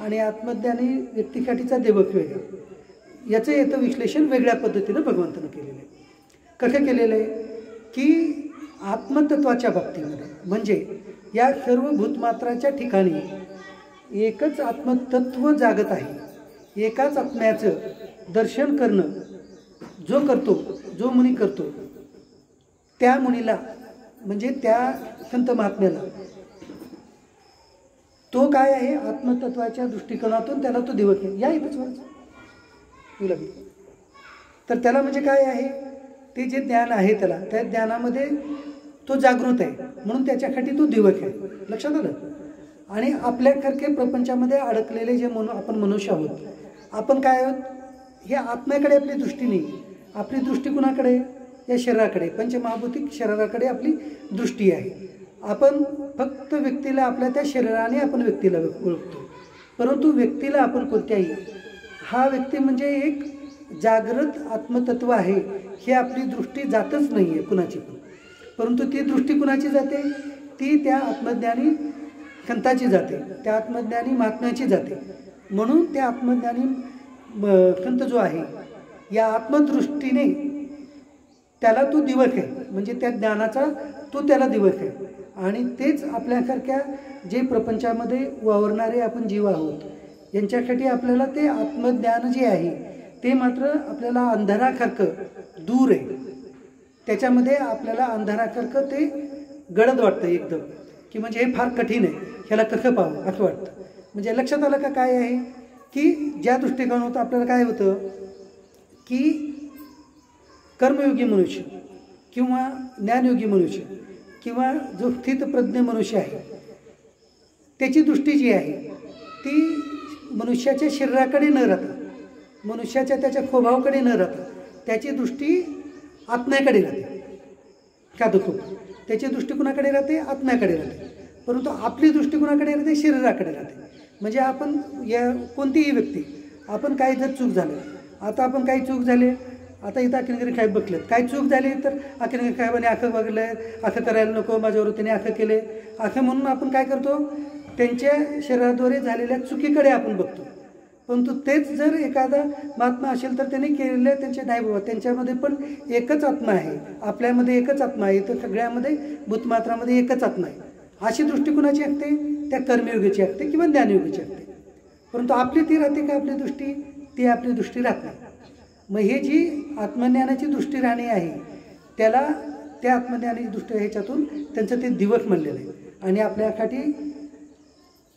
आणि आत्मज्ञानी व्यक्तीसाठीचा दिवस वेगळा. याचं येतं विश्लेषण वेगळ्या पद्धतीनं भगवंतानं केलेलं आहे. कसं केलेलं आहे की आत्मतत्वाच्या बाबतीमध्ये म्हणजे या सर्व भूतमात्राच्या ठिकाणी एकच आत्मतत्व जागत आहे. एकाच आत्म्याचं दर्शन करणं जो करतो, जो मुनी करतो, त्या मुनीला म्हणजे त्या संत महात्म्याला तो काय आहे, आत्मतत्वाच्या दृष्टिकोनातून त्याला तो दिवस आहे. या इथंच तुला तर त्याला म्हणजे काय आहे, ते जे ज्ञान आहे त्याला, त्या ज्ञानामध्ये तो जागृत आहे म्हणून त्याच्यासाठी तो दिवस आहे. लक्षात आलं? आणि आपल्यासारखे प्रपंचामध्ये अडकलेले जे आपण मनुष्य आहोत, आपण काय आहोत, हे आत्म्याकडे आपली दृष्टी नाही. आपली दृष्टी कुणाकडे? या शरीराकडे, पंचमहाभूतिक शरीराकडे आपली दृष्टी आहे. आपण फक्त व्यक्तीला आपल्या त्या शरीराने आपण व्यक्तीला ओळखतो, परंतु व्यक्तीला आपण कोणत्याही, हा व्यक्ती म्हणजे एक जागृत आत्मतत्व आहे हे आपली दृष्टी जातच नाही आहे कुणाची पण. परंतु ती दृष्टी कुणाची जाते? ती त्या आत्मज्ञानी संताची जाते, त्या आत्मज्ञानी महात्म्याची जाते. म्हणून त्या आत्मज्ञानी संत जो आहे या आत्मदृष्टीने त्याला तो दिवस आहे, म्हणजे त्या ज्ञानाचा तो त्याला दिवस आहे. आणि तेच आपल्यासारख्या जे प्रपंचामध्ये वावरणारे आपण जीव आहोत, यांच्यासाठी आपल्याला ते आत्मज्ञान जे आहे ते मात्र आपल्याला अंधारासारखं दूर आहे. त्याच्यामध्ये आपल्याला अंधारासारखं ते गडद वाटतं एकदम, की म्हणजे हे फार कठीण आहे, ह्याला कसं पाहावं असं वाटतं. म्हणजे लक्षात आलं का काय आहे की ज्या दृष्टिकोनात आपल्याला काय होतं की कर्मयोगी मनुष्य किंवा ज्ञानयोगी मनुष्य किंवा जो स्थितप्रज्ञ मनुष्य आहे त्याची दृष्टी जी आहे ती मनुष्याच्या शरीराकडे न राहता, मनुष्याच्या त्याच्या स्वभावाकडे न राहता त्याची दृष्टी आत्म्याकडे राहते. का दुःख त्याची दृष्टी कुणाकडे राहते? आत्म्याकडे राहते. परंतु आपली दृष्टी कुणाकडे राहते? शरीराकडे राहते. म्हणजे आपण या कोणतीही व्यक्ती, आपण काही जर चूक झालं, आता आपण काही चूक झाले, आता इथं अखिलगिरी साहेब बघलेत, काही चूक झाली तर अखिलगिरी साहेबांनी असं बघलं, असं करायला नको, माझ्यावर त्याने असं केले, असं म्हणून आपण काय करतो, त्यांच्या शरीराद्वारे झालेल्या चुकीकडे आपण बघतो. परंतु तेच जर एखादा महात्मा असेल तर त्यांनी केलेलं त्यांचे नाही बाबा, त्यांच्यामध्ये पण एकच आत्मा आहे, आपल्यामध्ये एकच आत्मा आहे, तर सगळ्यामध्ये भूतमात्रामध्ये एकच आत्मा आहे. अशी दृष्टी कुणाची असते? त्या कर्मयोगाची असते किंवा ज्ञानयोगाची असते. परंतु आपली ती राहते का आपली दृष्टी? ती आपली दृष्टी राहत नाही. मग हे जी आत्मज्ञानाची दृष्टी राहणे आहे त्याला त्या आत्मज्ञानाची दृष्टी ह्याच्यातून त्यांचं ते दिवस म्हणलेलं आहे. आणि आपल्यासाठी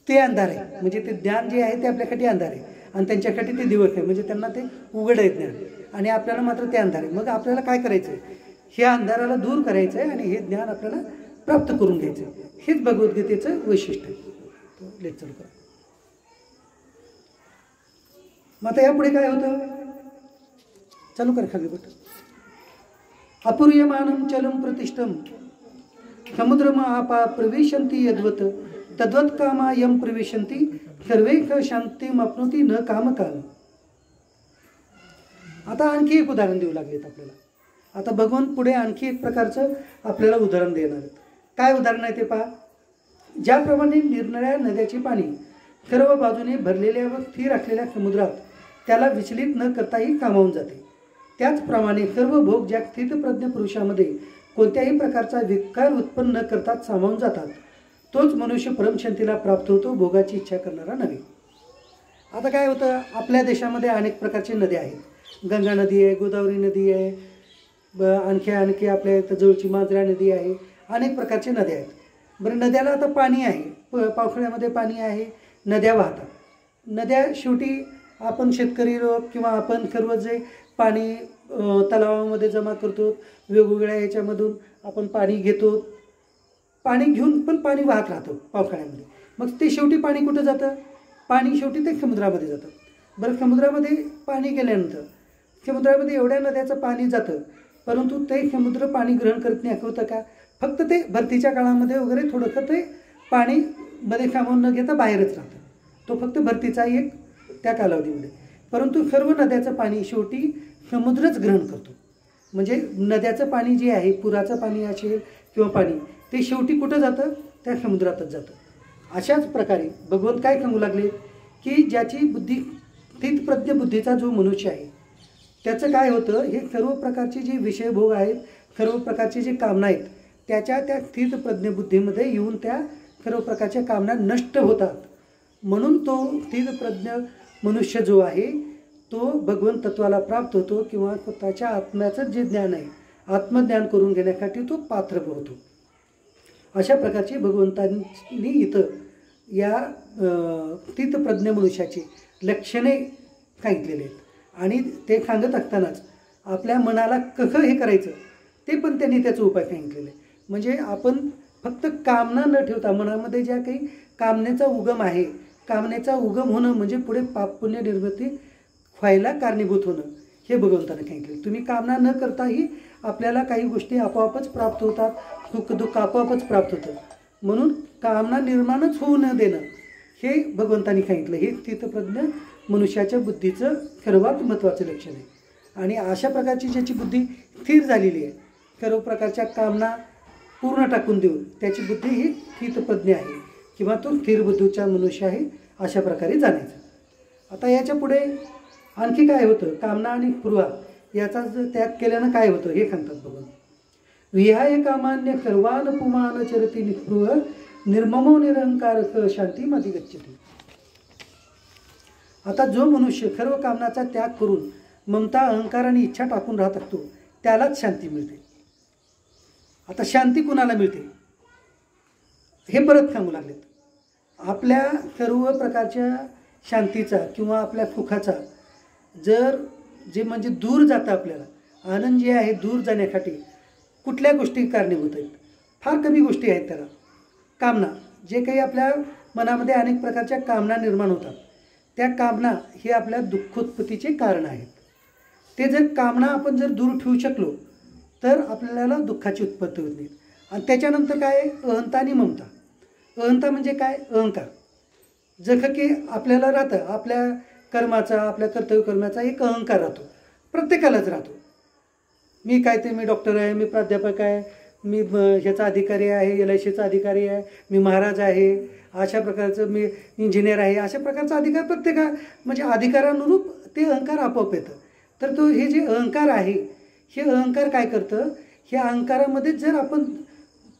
ते अंधार आहे, म्हणजे ते ज्ञान जे आहे ते आपल्यासाठी अंधार आहे आणि त्यांच्यासाठी ते दिवस आहे, म्हणजे त्यांना ते उघड आहे ज्ञान आणि आपल्याला मात्र ते अंधार आहे. मग आपल्याला काय करायचं आहे? हे अंधाराला दूर करायचं आहे आणि हे ज्ञान आपल्याला प्राप्त करून घ्यायचं आहे. हेच भगवद्गीतेचं वैशिष्ट्य आहे. लेक्चर करा. मग आता यापुढे काय होतं? चालू कर खाली बट. अपूर्यमानं चलं प्रतिष्ठं समुद्रम आपा प्रविशन्ति यद्वत् तद्वत् कामा यम प्रविशन्ति सर्वैः शान्तिम् आप्नोति न कामकाल. आता आणखी एक उदाहरण देऊ लागलेत आपल्याला. आता भगवान पुढे आणखी एक प्रकारचं आपल्याला उदाहरण देणार आहेत. काय उदाहरण आहे ते पहा. ज्याप्रमाणे निरनिराळ्या नद्याचे पाणी सर्व बाजूने भरलेल्या व स्थिर असलेल्या समुद्रात त्याला विचलित न करताही कामावून जाते, त्याचप्रमाणे सर्व भोग ज्या स्थितप्रज्ञ पुरुषामध्ये कोणत्याही प्रकारचा विकार उत्पन्न न करताच सामावून जातात, तोच मनुष्य परमशांतीला प्राप्त होतो, भोगाची इच्छा करणारा नव्हे. आता काय होतं, आपल्या देशामध्ये अनेक प्रकारचे नद्या आहेत. गंगा नदी आहे, गोदावरी नदी आहे, आणखी आपल्या इथं जवळची मांजरा नदी आहे. अनेक प्रकारचे नद्या आहेत. बरं, नद्याला आता पाणी आहे, पावसाळ्यामध्ये पाणी आहे, नद्या वाहतात. नद्या शेवटी आपण शेतकरी लोक किंवा आपण सर्व जे पाणी तलावामध्ये जमा करतो, वेगवेगळ्या याच्यामधून आपण पाणी घेतो, पाणी घेऊन पण पाणी वाहत राहतो पावसाळ्यामध्ये. मग ते शेवटी पाणी कुठं जातं? पाणी शेवटी ते समुद्रामध्ये जातं. बरं, समुद्रामध्ये पाणी गेल्यानंतर समुद्रामध्ये एवढ्या नद्याचं पाणी जातं, परंतु ते समुद्र पाणी ग्रहण करत नाही, होतं का? फक्त ते भरतीच्या काळामध्ये वगैरे थोडंसं ते पाणी मध्ये सामावून न घेता बाहेरच राहतं. तो फक्त भरतीचा एक त्या कालावधीमध्ये. परंतु सर्व नद्याचं पाणी शेवटी समुद्रच ग्रहण करतो. म्हणजे नद्याचं पाणी जे आहे, पुराचं पाणी असेल किंवा पाणी, ते शेवटी कुठं जातं? त्या समुद्रातच जातं. अशाच प्रकारे भगवंत काय सांगू लागले की ज्याची बुद्धी स्थितप्रज्ञ बुद्धीचा जो मनुष्य आहे त्याचं काय होतं, हे सर्व प्रकारचे जे विषयभोग आहेत, सर्व प्रकारचे जे कामना आहेत, त्या स्थितप्रज्ञ बुद्धीमध्ये येऊन त्या सर्व प्रकारच्या कामना नष्ट होतात. म्हणून तो स्थितप्रज्ञ मनुष्य जो आहे तो भगवंत तत्वाला प्राप्त होतो किंवा स्वतःच्या आत्म्याचं जे ज्ञान आहे, आत्मज्ञान करून घेण्यासाठी तो पात्र होतो. अशा प्रकारची भगवंतांनी इथं या स्थितप्रज्ञ मनुष्याची लक्षणे सांगितलेली आहेत. आणि ते सांगत असतानाच आपल्या मनाला कसं हे करायचं ते पण त्यांनी त्याचा उपाय सांगितलेले. म्हणजे आपण फक्त कामना न ठेवता मनामध्ये ज्या काही कामनेचा उगम आहे, कामनेचा उगम होणं म्हणजे पुढे पाप पुण्य निर्मिती व्हायला कारणीभूत होणं, हे भगवंताने सांगितले. तुम्ही कामना न करताही आपल्याला काही गोष्टी आपोआपच प्राप्त होतात, सुख दुःख आपोआपच प्राप्त होतं. म्हणून कामना निर्माणच होऊ न देणं हे भगवंतांनी सांगितलं. हे स्थितप्रज्ञ मनुष्याच्या बुद्धीचं सर्वात महत्त्वाचं लक्षण आहे. आणि अशा प्रकारची ज्याची बुद्धी स्थिर झालेली आहे, सर्व प्रकारच्या कामना पूर्ण टाकून देऊन त्याची बुद्धी ही स्थितप्रज्ञ आहे किंवा तो स्थिर बुद्धीचा मनुष्य आहे, अशा प्रकारे जाणायचं. आता याच्या पुढे आणखी काय होतं, कामना आणि पूर्वा याचा त्याग केल्यानं काय होतं हे सांगतात भगवान. विहाय कामान्य सर्वान पुमान चरती निस्पृह निर्ममो निरंकार शांती मध्ये गच्छती. आता जो मनुष्य सर्व कामनाचा त्याग करून ममता अहंकार आणि इच्छा टाकून राहत असतो त्यालाच शांती मिळते. आता शांती कुणाला मिळते हे परत सांगू लागलेत. आपल्या सर्व प्रकारच्या शांतीचा किंवा आपल्या सुखाचा जर जे म्हणजे दूर जातं, आपल्याला आनंद जे आहे दूर जाण्यासाठी कुठल्या गोष्टी कारणीभूत आहेत? फार कमी गोष्टी आहेत त्याला. कामना, जे काही आपल्या मनामध्ये अनेक प्रकारच्या कामना निर्माण होतात, त्या कामना हे आपल्या दुःखोत्पत्तीचे कारण आहेत. ते जर कामना आपण जर दूर ठेवू शकलो तर आपल्याला दुःखाची उत्पत्ती होत नाही. आणि त्याच्यानंतर काय? अहंता आणि ममता. अहंता म्हणजे काय? अहंकार. जसं की आपल्याला राहतं आपल्या कर्माचा, आपल्या कर्तव्य कर्माचा एक अहंकार राहतो, प्रत्येकालाच राहतो. मी काय ते मी डॉक्टर आहे, मी प्राध्यापक आहे, मी ह्याचा अधिकारी आहे, LICचा अधिकारी आहे, मी महाराज आहे, अशा प्रकारचं मी इंजिनियर आहे, अशा प्रकारचा अधिकार प्रत्येका म्हणजे अधिकारानुरूप ते अहंकार आपोआप येतं. तर तो हे जे अहंकार आहे, हे अहंकार काय करतं, ह्या अहंकारामध्ये जर आपण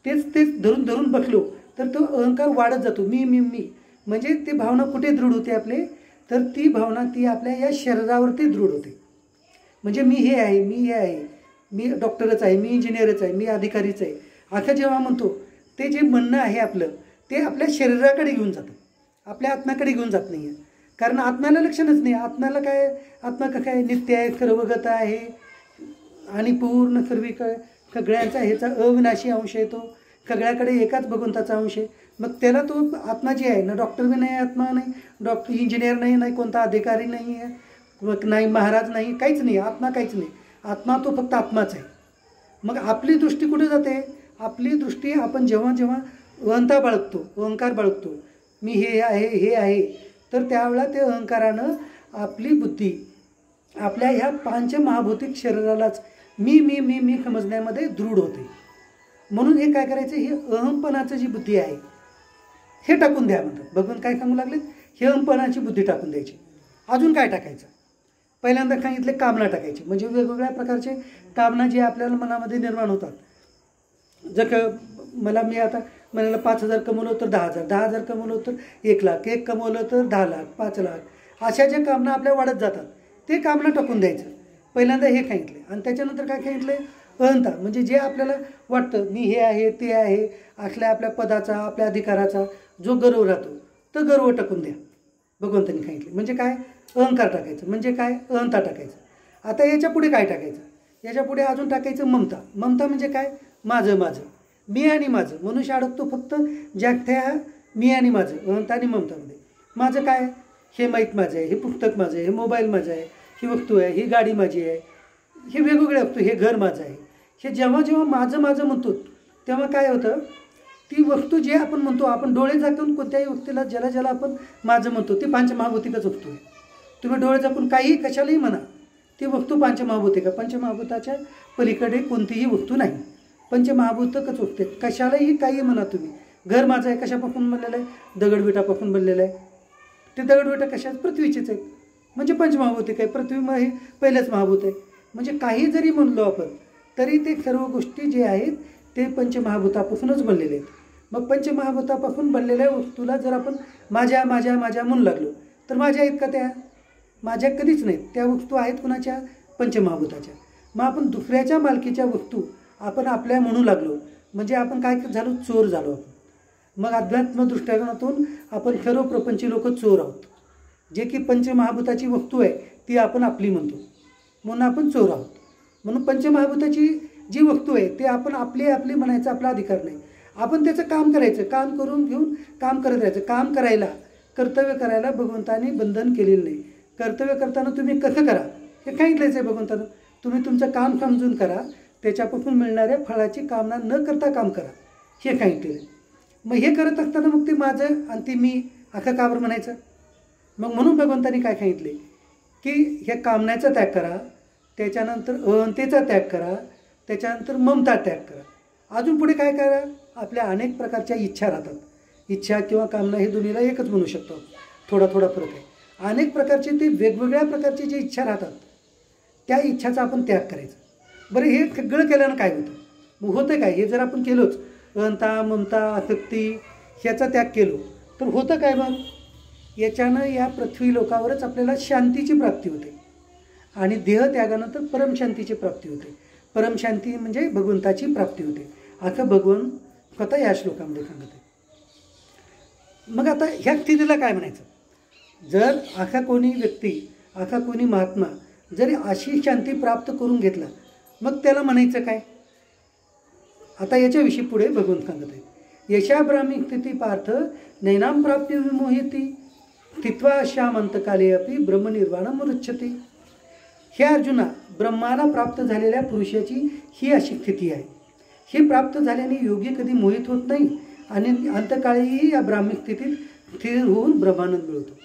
तेच धरून धरून बसलो तर तो अहंकार वाढत जातो. मी मी मी म्हणजे ती भावना कुठे दृढ होते आपले, तर ती भावना ती आपल्या या शरीरावरती दृढ होते. म्हणजे मी हे आहे, मी हे आहे, मी डॉक्टरच आहे, मी इंजिनियरच आहे, मी अधिकारीच आहे, असं जेव्हा म्हणतो ते जे म्हणणं आहे आपलं ते आपल्या शरीराकडे घेऊन जातं, आपल्या आत्म्याकडे घेऊन जात नाही आहे. कारण आत्म्याला लक्षणच नाही. आत्म्याला काय, आत्मा कसं आहे, नित्य आहे, सर्वगत आहे आणि पूर्ण सर्विक सगळ्यांचा ह्याचा अविनाशी अंश आहे. तो सगळ्याकडे एकाच भगवंताचा अंश आहे. मग त्याला तो आत्मा जे आहे ना, डॉक्टर बी नाही, आत्मा नाही, डॉक्टर इंजिनियर नाही, नाही कोणता अधिकारी नाही आहे, नाही महाराज नाही, काहीच नाही, आत्मा काहीच नाही. आत्मा तो फक्त आत्माच आहे. मग आपली दृष्टी कुठे जाते? आपली दृष्टी आपण जेव्हा जेव्हा अहंता बाळगतो, अहंकार बाळगतो, मी हे आहे, हे आहे, तर त्यावेळेला ते अहंकारानं आपली बुद्धी आपल्या ह्या पंचमहाभौतिक शरीरालाच मी मी मी मी समजण्यामध्ये दृढ होते. म्हणून हे काय करायचं, हे अहमपणाचं जी बुद्धी आहे हे टाकून द्या म्हणतात. भगवान काय सांगू लागले, हे अहमपणाची बुद्धी टाकून द्यायची. अजून काय टाकायचं, पहिल्यांदा सांगितले कामना टाकायची. म्हणजे वेगवेगळ्या प्रकारचे कामना जे आपल्याला मनामध्ये निर्माण होतात. जर मला मी आता म्हणाला 5,000 कमवलं तर 10,000, 10,000 कमवलं तर 1,00,000, 1 कमवलं तर 10,00,000, 5,00,000, अशा ज्या कामना आपल्या वाढत जातात ते कामना टाकून द्यायचं. पहिल्यांदा हे सांगितले. आणि त्याच्यानंतर काय सांगितले, अहंता. म्हणजे जे आपल्याला वाटतं मी हे आहे ते आहे, असल्या आपल्या पदाचा आपल्या अधिकाराचा जो गर्व राहतो तो गर्व टाकून द्या, भगवंतांनी सांगितले. म्हणजे काय, अहंकार टाकायचं. म्हणजे काय, अहंता टाकायचं. आता याच्या पुढे काय टाकायचं, याच्या पुढे अजून टाकायचं ममता. ममता म्हणजे काय, माझं माझं, मी आणि माझं. मनुष्य अडकतो फक्त त्या मी आणि माझं, अहंता आणि ममतामध्ये. माझं काय, हे माहीत माझं आहे, हे पुस्तक माझं आहे, हे मोबाईल माझं आहे, ही वस्तू आहे, ही गाडी माझी आहे, हे वेगवेगळे वस्तू, हे घर माझं आहे. हे जेव्हा जेव्हा माझं माझं म्हणतो तेव्हा काय होतं, ती वस्तू जे आपण म्हणतो, आपण डोळे झाकून कोणत्याही व्यक्तीला ज्याला ज्याला आपण माझं म्हणतो ते पंचमहाभौतिकच वस्तू आहे. तुम्ही डोळे झाकून काही कशालाही म्हणा, ती वस्तू पंचमहाभौतिक आहे. पंचमहाभूताच्या पलीकडे कोणतीही वस्तू नाही, पंचमहाभूतकच वस्तू आहे. कशालाही काही म्हणा तुम्ही. घर माझं आहे, कशापासून बनलेलं आहे, दगडविटापासून बनलेलं आहे. ते दगडविटा कशात, पृथ्वीचेच आहे. म्हणजे पंचमहाभूतिक आहे. पृथ्वी हे पहिलंच महाभूत आहे. म्हणजे काही जरी म्हणलो आपण तरी ते सर्व गोष्टी जे आहेत ते पंचमहाभूतापासूनच बनलेले आहेत. मग पंचमहाभूतापासून बनलेल्या वस्तूला जर आपण माझ्या माझ्या माझ्या म्हणू लागलो तर माझ्या आहेत का त्या, माझ्या कधीच नाहीत. त्या वस्तू आहेत कुणाच्या, पंचमहाभूताच्या. मग आपण दुसऱ्याच्या मालकीच्या वस्तू आपण आपल्या म्हणू लागलो म्हणजे आपण काय झालो, चोर झालो आपण. मग अध्यात्म दृष्टिकोनातून आपण सर्व प्रपंची लोक चोर आहोत. जे की पंचमहाभूताची वस्तू आहे ती आपण आपली म्हणतो, म्हणून आपण चोर आहोत. म्हणून पंचमहाभूताची जी वस्तू आहे ते आपण आपली आपली म्हणायचा आपला अधिकार नाही. आपण त्याचं काम करायचं, काम करून घेऊन काम करत राहायचं. काम करायला, कर्तव्य करायला भगवंताने बंधन केलेलं नाही. कर्तव्य करताना तुम्ही कसं करा हे सांगितलंच आहे भगवंतानं. तुम्ही तुमचं काम समजून करा, त्याच्यापासून मिळणाऱ्या फळाची कामना न करता काम करा हे सांगितलेलं आहे. मग हे करत असताना मग ते माझं आणि ते मी असं काबर म्हणायचं. मग म्हणून भगवंतानी काय सांगितले की हे कामण्याचा त्याग करा, त्याच्यानंतर अहंतेचा त्याग करा, त्याच्यानंतर ममता त्याग करा. अजून पुढे काय करा, आपल्या अनेक प्रकारच्या इच्छा राहतात. इच्छा किंवा कामना हे दोन्हीला एकच म्हणू शकतो, थोडा थोडा फरक आहे. अनेक प्रकारचे ते वेगवेगळ्या प्रकारचे जे इच्छा राहतात त्या इच्छाचा आपण त्याग करायचा. बरं हे सगळं केल्यानं काय होतं, मग होतं काय, हे जर आपण केलोच, अहंता ममता आसक्ती ह्याचा त्याग केलो तर होतं काय, मग याच्यानं या पृथ्वी लोकावरच आपल्याला शांतीची प्राप्ती होते. आणि देहत्यागानंतर परमशांतीची प्राप्ती होते. परमशांती म्हणजे भगवंताची प्राप्ती होते असं भगवान स्वतः या श्लोकामध्ये सांगत आहे. मग आता ह्या स्थितीला काय म्हणायचं, जर असा कोणी व्यक्ती, असा कोणी महात्मा जरी अशी शांती प्राप्त करून घेतला मग त्याला म्हणायचं काय. आता याच्याविषयी पुढे भगवंत सांगत आहे. यशा ब्राह्मी स्थिती पार्थ नैनाम प्राप्ती विमोहिती स्थित्वा श्याम अंतकाले अपि ब्रह्मनिर्वाणम रुच्छते. हे अर्जुना, ब्रह्माला प्राप्त झालेल्या पुरुषाची ही अशी स्थिती आहे. ही प्राप्त झाल्याने योगी कधी मोहित होत नाही आणि अंतकाळीही या ब्राह्मी स्थितीत स्थिर होऊन ब्रह्मानंद मिळतो.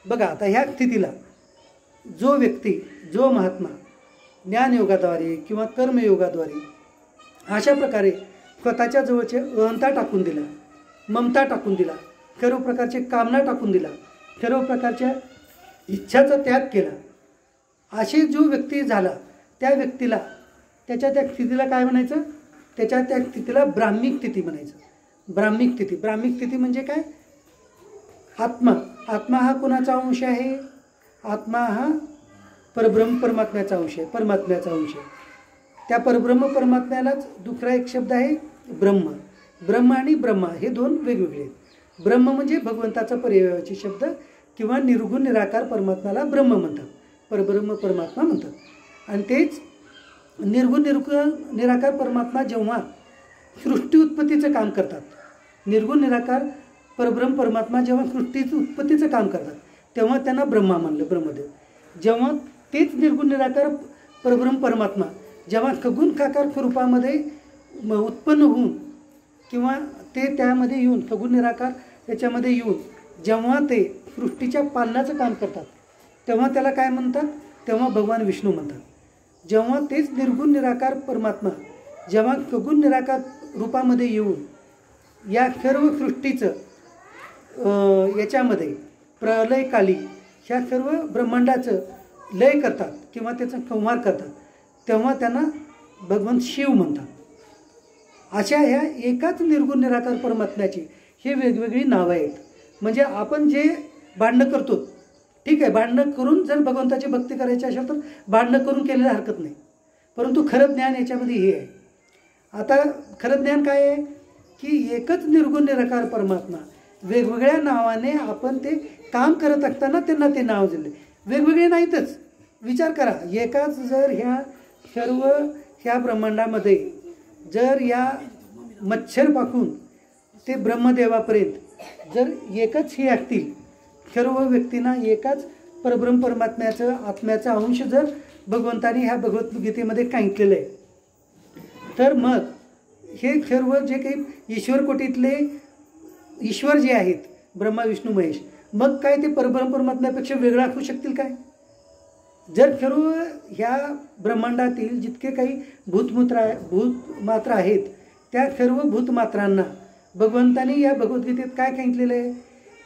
बघा आता ह्या स्थितीला जो व्यक्ती, जो महात्मा ज्ञानयोगाद्वारे किंवा कर्मयोगाद्वारे अशा प्रकारे स्वतःच्या जवळचे अहंता टाकून दिला, ममता टाकून दिला, सर्व प्रकारचे कामना टाकून दिला, सर्व प्रकारच्या इच्छाचा त्याग केला, असे जो व्यक्ती झाला त्या व्यक्तीला, त्याच्या त्या स्थितीला काय म्हणायचं, त्याच्या त्या स्थितीला ब्राह्मिक स्थिती म्हणायचं. ब्राह्मिक स्थिती, ब्राह्मिक स्थिती म्हणजे काय, आत्मा. आत्मा हा कोणाचा अंश आहे, आत्मा हा परब्रह्म परमात्म्याचा अंश आहे, परमात्म्याचा अंश आहे. त्या परब्रह्म परमात्म्यालाच दुसरा एक शब्द आहे ब्रह्म. ब्रह्म आणि ब्रह्मा हे दोन वेगवेगळे आहेत. ब्रह्म म्हणजे भगवंताचा पर्यायाचे शब्द किंवा निर्गुण निराकार परमात्म्याला ब्रह्म म्हणतात, परब्रह्म परमात्मा म्हणतात. आणि तेच निर्गुण निराकार परमात्मा जेव्हा सृष्टी उत्पत्तीचं काम करतात, निर्गुण निराकार परब्रह्म परमात्मा जेव्हा सृष्टीचं उत्पत्तीचं काम करतात तेव्हा त्यांना ब्रह्मा म्हणलं, ब्रह्मदेव. जेव्हा तेच निर्गुण निराकार परब्रह्म परमात्मा जेव्हा खगुण साकार स्वरूपामध्ये उत्पन्न होऊन किंवा ते त्यामध्ये येऊन खगुण निराकार याच्यामध्ये येऊन जेव्हा ते सृष्टीच्या पालनाचं काम करतात तेव्हा त्याला काय म्हणतात, तेव्हा भगवान विष्णू म्हणतात. जेव्हा तेच निर्गुण निराकार परमात्मा जेव्हा सगुण निराकार रूपामध्ये येऊन या सर्व सृष्टीचं याच्यामध्ये प्रलयकाली ह्या सर्व ब्रह्मांडाचं लय करतात किंवा त्याचा संहार करतात, तेव्हा त्यांना भगवान शिव म्हणतात. अशा ह्या एकाच निर्गुण निराकार परमात्म्याची हे वेगवेगळी नावं आहेत. म्हणजे आपण जे भांडणं करतो, ठीक आहे, भांडणं करून जर भगवंताची भक्ती करायची असेल तर भांडणं करून केलेलं हरकत नाही, परंतु खरं ज्ञान याच्यामध्ये हे आहे. आता खरं ज्ञान काय आहे की एकच निर्गुण निराकार परमात्मा वेगवेगळ्या नावाने आपण ते काम करत असताना त्यांना ते नाव दिले, वेगवेगळे नाहीतच. विचार करा, एकाच जर ह्या सर्व ह्या ब्रह्मांडामध्ये जर या मच्छरपासून ते ब्रह्मदेवापर्यंत जर एकच हे असतील, सर्व व्यक्तींना एकाच परब्रह्म परमात्म्याचं आत्म्याचा अंश जर भगवंताने ह्या भगवद्गीतेमध्ये सांगितलेलं आहे, तर मग हे सर्व जे काही ईश्वर कोटीतले ईश्वर जे आहेत ब्रह्मा विष्णू महेश, मग काय ते परब्रह्म परमात्म्यापेक्षा वेगळा असू शकतील काय? जर सर्व ह्या ब्रह्मांडातील जितके काही भूतमात्र आहेत त्या सर्व भूतमात्रांना भगवंतानी या भगवद्गीतेत काय सांगितलेलं आहे,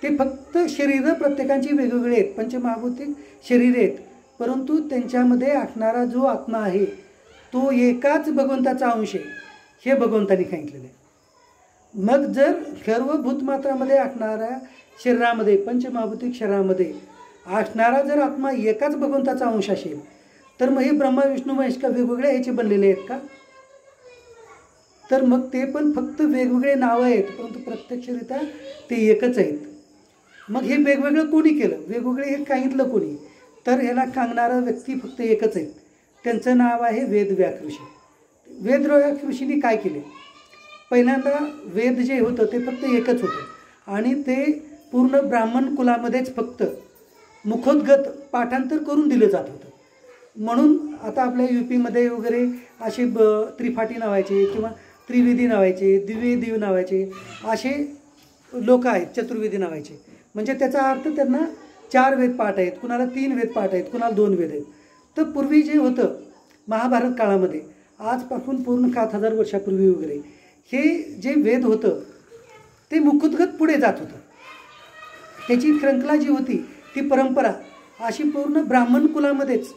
ते फक्त शरीरं प्रत्येकाची वेगवेगळे आहेत, पंचमहाभूतिक शरीरे आहेत, परंतु त्यांच्यामध्ये असणारा जो आत्मा आहे तो एकाच भगवंताचा अंश आहे, हे भगवंतानी सांगितलेलं आहे. मग जर सर्व भूतमात्रामध्ये असणाऱ्या शरीरामध्ये पंचमहाभूतिक शरीरामध्ये असणारा जर आत्मा एकाच भगवंताचा अंश असेल, तर मग हे ब्रह्मा विष्णू महेश का वेगवेगळ्या ह्याचे बनलेले आहेत का? तर मग ते पण फक्त वेगवेगळे नावं आहेत, परंतु प्रत्यक्षरित्या ते एकच आहेत. मग हे वेगवेगळं कोणी केलं, वेगवेगळे हे सांगितलं कोणी, तर ह्याला सांगणारा व्यक्ती फक्त एकच आहे, त्यांचं नाव आहे वेदव्यास ऋषी. वेदव्यास ऋषींनी काय केले, पहिल्यांदा वेद जे होतं ते फक्त एकच होतं आणि ते पूर्ण ब्राह्मण कुलामध्येच फक्त मुखोद्गत पाठांतर करून दिलं जात होतं. म्हणून आता आपल्या UP-मध्ये वगैरे असे त्रिपाठी नावायचे किंवा त्रिवेदी नावायचे, द्विवेदी नावायचे असे लोक आहेत, चतुर्वेदी नावायचे. म्हणजे त्याचा अर्थ त्यांना 4 वेद पाठ आहेत, कुणाला 3 वेद पाठ आहेत, कुणाला 2 वेद आहेत. तर पूर्वी जे होतं महाभारत काळामध्ये, आजपासून पूर्ण 7000 वर्षापूर्वी वगैरे, हे जे वेद होतं ते मुखोद्गत पुढे जात होतं. त्याची श्रंखला जी होती ती परंपरा अशी पूर्ण ब्राह्मण कुलामध्येच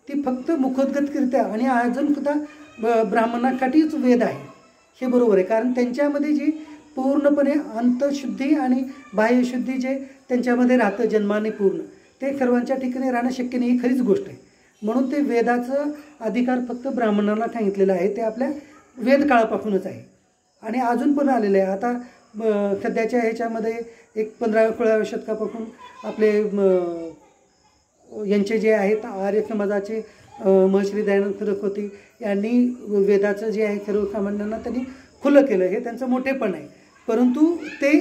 ती फक्त मुखोद्गतकरित्या, आणि अजूनसुद्धा ब्राह्मणासाठीच वेद आहे हे बरोबर आहे, कारण त्यांच्यामध्ये जी पूर्णपणे अंतशुद्धी आणि बाह्यशुद्धी जे त्यांच्यामध्ये राहतं जन्माने पूर्ण, ते सर्वांच्या ठिकाणी राहणं शक्य नाही, ही खरीच गोष्ट आहे. म्हणून ते वेदाचं अधिकार फक्त ब्राह्मणाला सांगितलेलं आहे, ते आपल्या वेद काळापासूनच आहे आणि अजून पण आलेलं आहे. आता सध्याच्या ह्याच्यामध्ये एक 15व्या शतकापासून आपले यांचे जे आहेत आर्य समाजाचे महर्षी दयानंद सरस्वती यांनी वेदाचं जे आहे सर्वसामान्यांना त्यांनी खुलं केलं, हे त्यांचं मोठेपण आहे, परंतु ते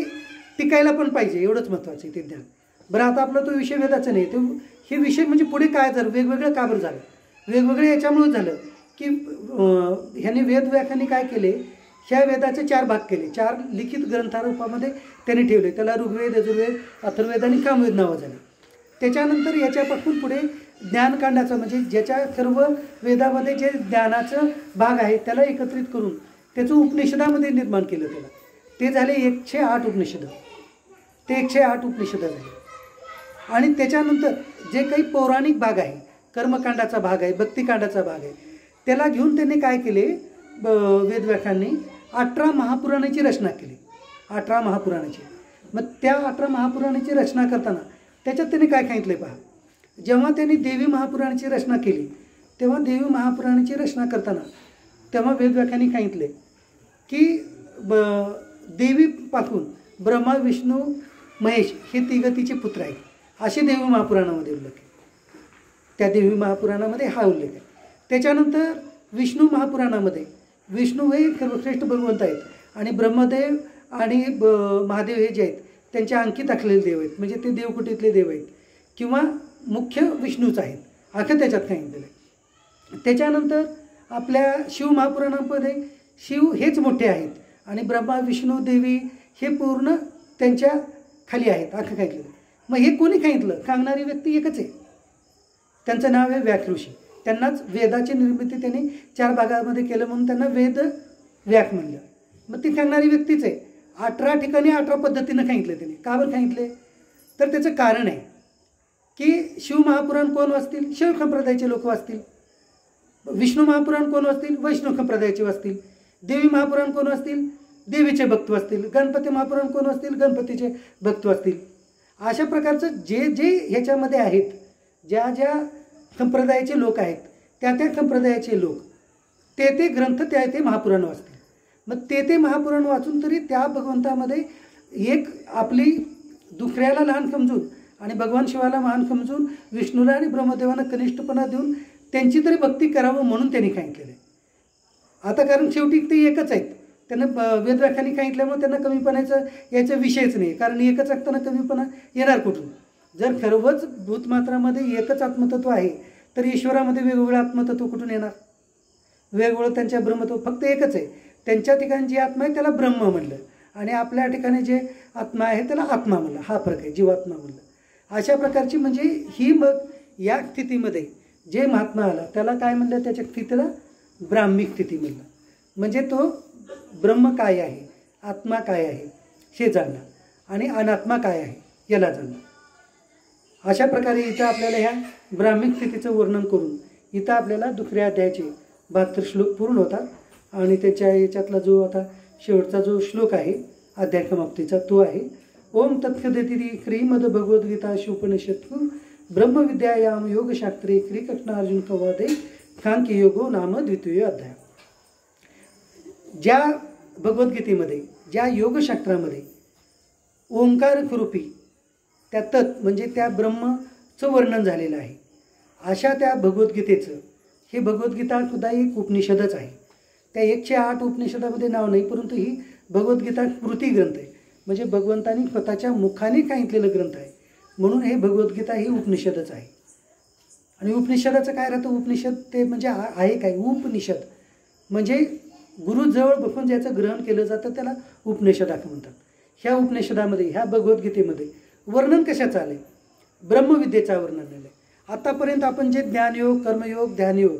टिकायला पण पाहिजे, एवढंच महत्त्वाचं आहे ते ज्ञान. बरं, आता आपला तो विषय वेदाचा नाही, तो हे विषय म्हणजे पुढे काय झालं, वेगवेगळं का बरं झालं, वेगवेगळे याच्यामुळं झालं की ह्याने वेदव्यासांनी काय केले, ह्या वेदाचे 4 भाग केले, 4 लिखित ग्रंथारूपामध्ये त्यांनी ठेवले, त्याला ऋग्वेद, यजुर्वेद, अथर्ववेद आणि सामवेद नावं झाली. त्याच्यानंतर याच्यापासून पुढे ज्ञानकांडाचं, म्हणजे ज्याच्या सर्व वेदामध्ये जे ज्ञानाचं भाग आहे त्याला एकत्रित करून त्याचं उपनिषदामध्ये निर्माण केलं त्याला, ते झाले 108 उपनिषद, ते 108 उपनिषद झाले. आणि त्याच्यानंतर जे काही पौराणिक भाग आहे, कर्मकांडाचा भाग आहे, भक्तिकांडाचा भाग आहे, त्याला घेऊन त्यांनी काय केले, वेदव्यासांनी 18 महापुराणाची रचना केली, 18 महापुराणाची. मग त्या 18 महापुराणाची रचना करताना त्याच्यात त्यांनी काय सांगितलं पहा, जेव्हा त्यांनी देवी महापुराणाची रचना केली, तेव्हा देवी महापुराणाची रचना करताना तेव्हा वेदव्यासांनी सांगितले की देवीपासून ब्रह्मा विष्णू महेश हे तिघतीचे पुत्र आहेत, असे देवी महापुराणामध्ये उल्लेख आहे. त्या देवी महापुराणामध्ये हा उल्लेख आहे. त्याच्यानंतर विष्णू महापुराणामध्ये विष्णू हे सर्वश्रेष्ठ भगवंत आहेत आणि ब्रह्मदेव आणि महादेव हे जे आहेत त्यांच्या अंकित असलेले देव आहेत, म्हणजे ते देवकुटीतले देव आहेत किंवा मुख्य विष्णूच आहेत, असं त्याच्यात सांगितलेलं आहे. त्याच्यानंतर आपल्या शिव महापुराणामध्ये शिव हेच मोठे आहेत आणि ब्रह्मा विष्णू देवी हे पूर्ण त्यांच्या खाली आहेत, असं सांगितलं. मग हे कोणी सांगितलं, सांगणारी व्यक्ती एकच आहे, त्यांचं नाव आहे व्याक ऋषी. त्यांनाच वेदाची निर्मिती त्यांनी 4 भागामध्ये केलं म्हणून त्यांना वेद व्याक म्हणलं. मग ती सांगणारी व्यक्तीच आहे. 18 ठिकाणी 18 पद्धतीनं सांगितलं त्यांनी. का बरं सांगितले? तर त्याचं कारण आहे की शिवमहापुराण कोण वाचतील? शैव संप्रदायाचे लोक वाचतील. विष्णू महापुराण कोण वाचतील? वैष्णव संप्रदायाचे वाचतील. देवी महापुराण कोण वाचतील? देवीचे भक्त वाचतील. गणपती महापुराण कोण वाचतील? गणपतीचे भक्त वाचतील. अशा प्रकारचं जे जे ह्याच्यामध्ये आहेत, ज्या ज्या संप्रदायाचे लोक आहेत, त्या त्या संप्रदायाचे लोक ते ग्रंथ ते महापुराण वाचतील. मग ते महापुराण वाचून तरी त्या भगवंतामध्ये एक आपली दुसऱ्याला लहान समजून आणि भगवान शिवाला महान समजून विष्णूला आणि ब्रह्मदेवांना कनिष्ठपणा देऊन त्यांची तरी भक्ती करावं म्हणून त्यांनी सांगितलेलं आहे. आता कारण शेवटी ते एकच आहेत. त्यांना वेदव्याख्याने सांगितल्यामुळे त्यांना कमीपणाचा याचा विषयच नाही. कारण एकच असताना कमीपणा येणार कुठून? जर सर्वच भूतमात्रामध्ये एकच आत्मतत्व आहे तर ईश्वरामध्ये वेगवेगळं आत्मतत्व कुठून येणार? वेगवेगळं त्यांच्या ब्रह्मत्व फक्त एकच आहे. त्यांच्या ठिकाणी जी आत्मा आहे त्याला ब्रह्म म्हणलं आणि आपल्या ठिकाणी जे आत्मा आहे त्याला आत्मा म्हणलं. हा फरक आहे, जीवात्मा म्हणलं. अशा प्रकारची म्हणजे ही मग या स्थितीमध्ये जे महात्मा आला त्याला काय म्हणलं? त्याच्या स्थितीला ब्राह्मिक स्थिती म्हणलं. म्हणजे तो ब्रह्म काय आहे, आत्मा काय आहे हे जाणणं आणि अनात्मा काय आहे याला जाणणं. अशा प्रकारे इथं आपल्याला ह्या ब्राह्मिक स्थितीचं वर्णन करून इथं आपल्याला दुसऱ्या अध्यायाचे 72 श्लोक पूर्ण होतात आणि त्याच्या याच्यातला जो आता शेवटचा जो श्लोक आहे अध्याय समाप्तीचा तो आहे ओम तत्सदिती श्रीमद्भगवद्गीता उपनिषत्सु ब्रह्मविद्यायाम योगशास्त्रे श्रीकृष्णार्जुन संवादे सांख्ययोगो नाम द्वितीय अध्याय. ज्या भगवद्गीतेमध्ये ज्या योगशास्त्रामध्ये ओंकार स्वरूपी त्या तत् म्हणजे त्या ब्रह्मचं वर्णन झालेलं आहे, अशा त्या भगवद्गीतेचं हे भगवद्गीता सुद्धा एक उपनिषदच आहे. त्या 108 उपनिषदामध्ये नाव नाही, परंतु ही भगवद्गीता स्मृती ग्रंथ आहे. म्हणजे भगवंतांनी स्वतःच्या मुखाने सांगितलेलं ग्रंथ आहे म्हणून हे भगवद्गीता ही उपनिषदच आहे. आणि उपनिषदाचं काय राहतं? उपनिषद ते म्हणजे आहे काय? उपनिषद म्हणजे गुरुजवळ बसून ज्याचं ग्रहण केलं जातं त्याला उपनिषद असं म्हणतात. ह्या उपनिषदामध्ये ह्या भगवद्गीतेमध्ये वर्णन कशाचं आलं आहे? ब्रह्मविद्येचं वर्णन आलं आहे. आतापर्यंत आपण जे ज्ञानयोग, कर्मयोग, ध्यानयोग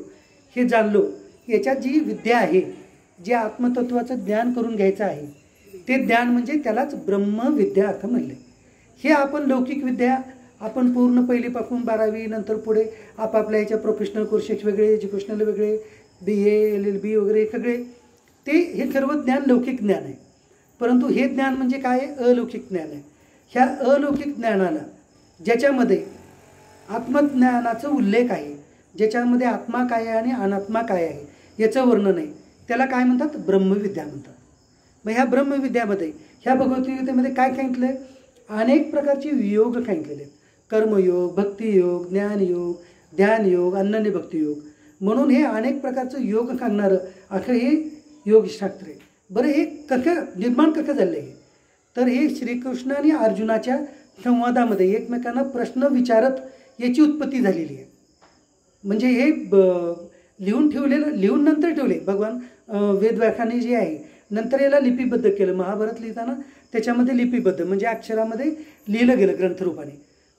हे जाणलो, याच्यात जी विद्या आहे, जे आत्मतत्वाचं ज्ञान करून घ्यायचं आहे ते ज्ञान म्हणजे त्यालाच ब्रह्मविद्या असं म्हणलं. हे आपण लौकिक विद्या आपण पूर्ण पहिलीपासून 12वी नंतर पुढे आपापल्या ह्याच्या प्रोफेशनल कोर्सेस वेगळे, एज्युकेशनल वेगळे, BA, LLB वगैरे सगळे ते हे सर्व ज्ञान लौकिक ज्ञान आहे. परंतु हे ज्ञान म्हणजे काय आहे? अलौकिक ज्ञान आहे. ह्या अलौकिक ज्ञानाला ज्याच्यामध्ये आत्मज्ञानाचा उल्लेख आहे, ज्याच्यामध्ये आत्मा काय आहे आणि अनात्मा काय आहे याचं वर्णन आहे, त्याला काय म्हणतात? ब्रह्मविद्या म्हणतात. मग ह्या ब्रह्मविद्यामध्ये ह्या भगवद्गीतेमध्ये काय सांगितलं आहे? अनेक प्रकारचे योग सांगितलेले आहेत. कर्मयोग, भक्तियोग, ज्ञानयोग, ध्यानयोग, अनन्य भक्तियोग म्हणून हे अनेक प्रकारचं योग सांगणारं असं हे योगशास्त्र आहे. बरं, हे कसं निर्माण कसं झालं आहे? तर हे श्रीकृष्ण आणि अर्जुनाच्या संवादामध्ये एकमेकांना प्रश्न विचारत याची उत्पत्ती झालेली आहे. म्हणजे हे लिहून ठेवलेलं, लिहून नंतर ठेवले भगवान वेदव्याख्याने जे आहे, नंतर याला लिपिबद्ध केलं. महाभारत लिहिताना त्याच्यामध्ये लिपिबद्ध म्हणजे अक्षरामध्ये लिहिलं गेलं ग्रंथरूपाने.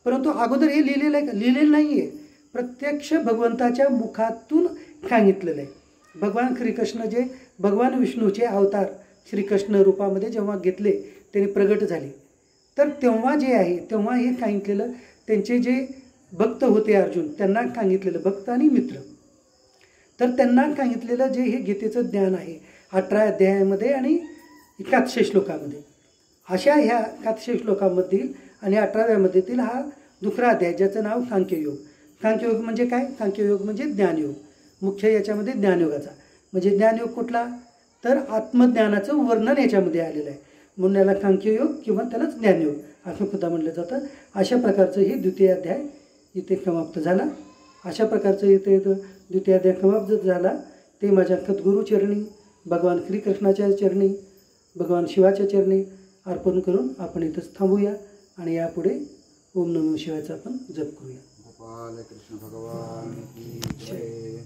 परंतु अगोदर हे लिहिलेलं नाही आहे, प्रत्यक्ष भगवंताच्या मुखातून सांगितलेलं आहे. भगवान श्रीकृष्ण जे भगवान विष्णूचे अवतार श्रीकृष्ण रूपामध्ये जेव्हा घेतले, त्यांनी प्रगट झाले, तर तेव्हा जे आहे तेव्हा हे सांगितलेलं त्यांचे जे भक्त होते अर्जुन त्यांना सांगितलेलं, भक्त आणि मित्र, तर त्यांना सांगितलेलं जे हे गीतेचं ज्ञान आहे 18 अध्यायामध्ये आणि 71 श्लोकामध्ये. अशा ह्या 71 श्लोकामधील आणि 18व्यामधील हा दुसरा अध्याय ज्याचं नाव सांख्ययोग. सांख्ययोग म्हणजे काय? सांख्ययोग म्हणजे ज्ञानयोग. मुख्य याच्यामध्ये ज्ञानयोगाचा म्हणजे ज्ञानयोग कुठला? तर आत्मज्ञानाचं वर्णन याच्यामध्ये आलेलं आहे म्हणून याला सांख्ययोग किंवा त्यालाच ज्ञानयोग असं सुद्धा म्हणलं जातं. अशा प्रकारचं हे द्वितीय अध्याय इथे समाप्त झाला. अशा प्रकारचं इथे द्वितीय अध्याय समाप्त झाला ते माझ्या सद्गुरू चरणी, भगवान श्रीकृष्णाच्या चरणी, भगवान शिवाच्या चरणी अर्पण करून आपण इथंच थांबूया आणि यापुढे ओम नमः शिवायचा आपण जप करूया. गोपाल कृष्ण भगवान की जय.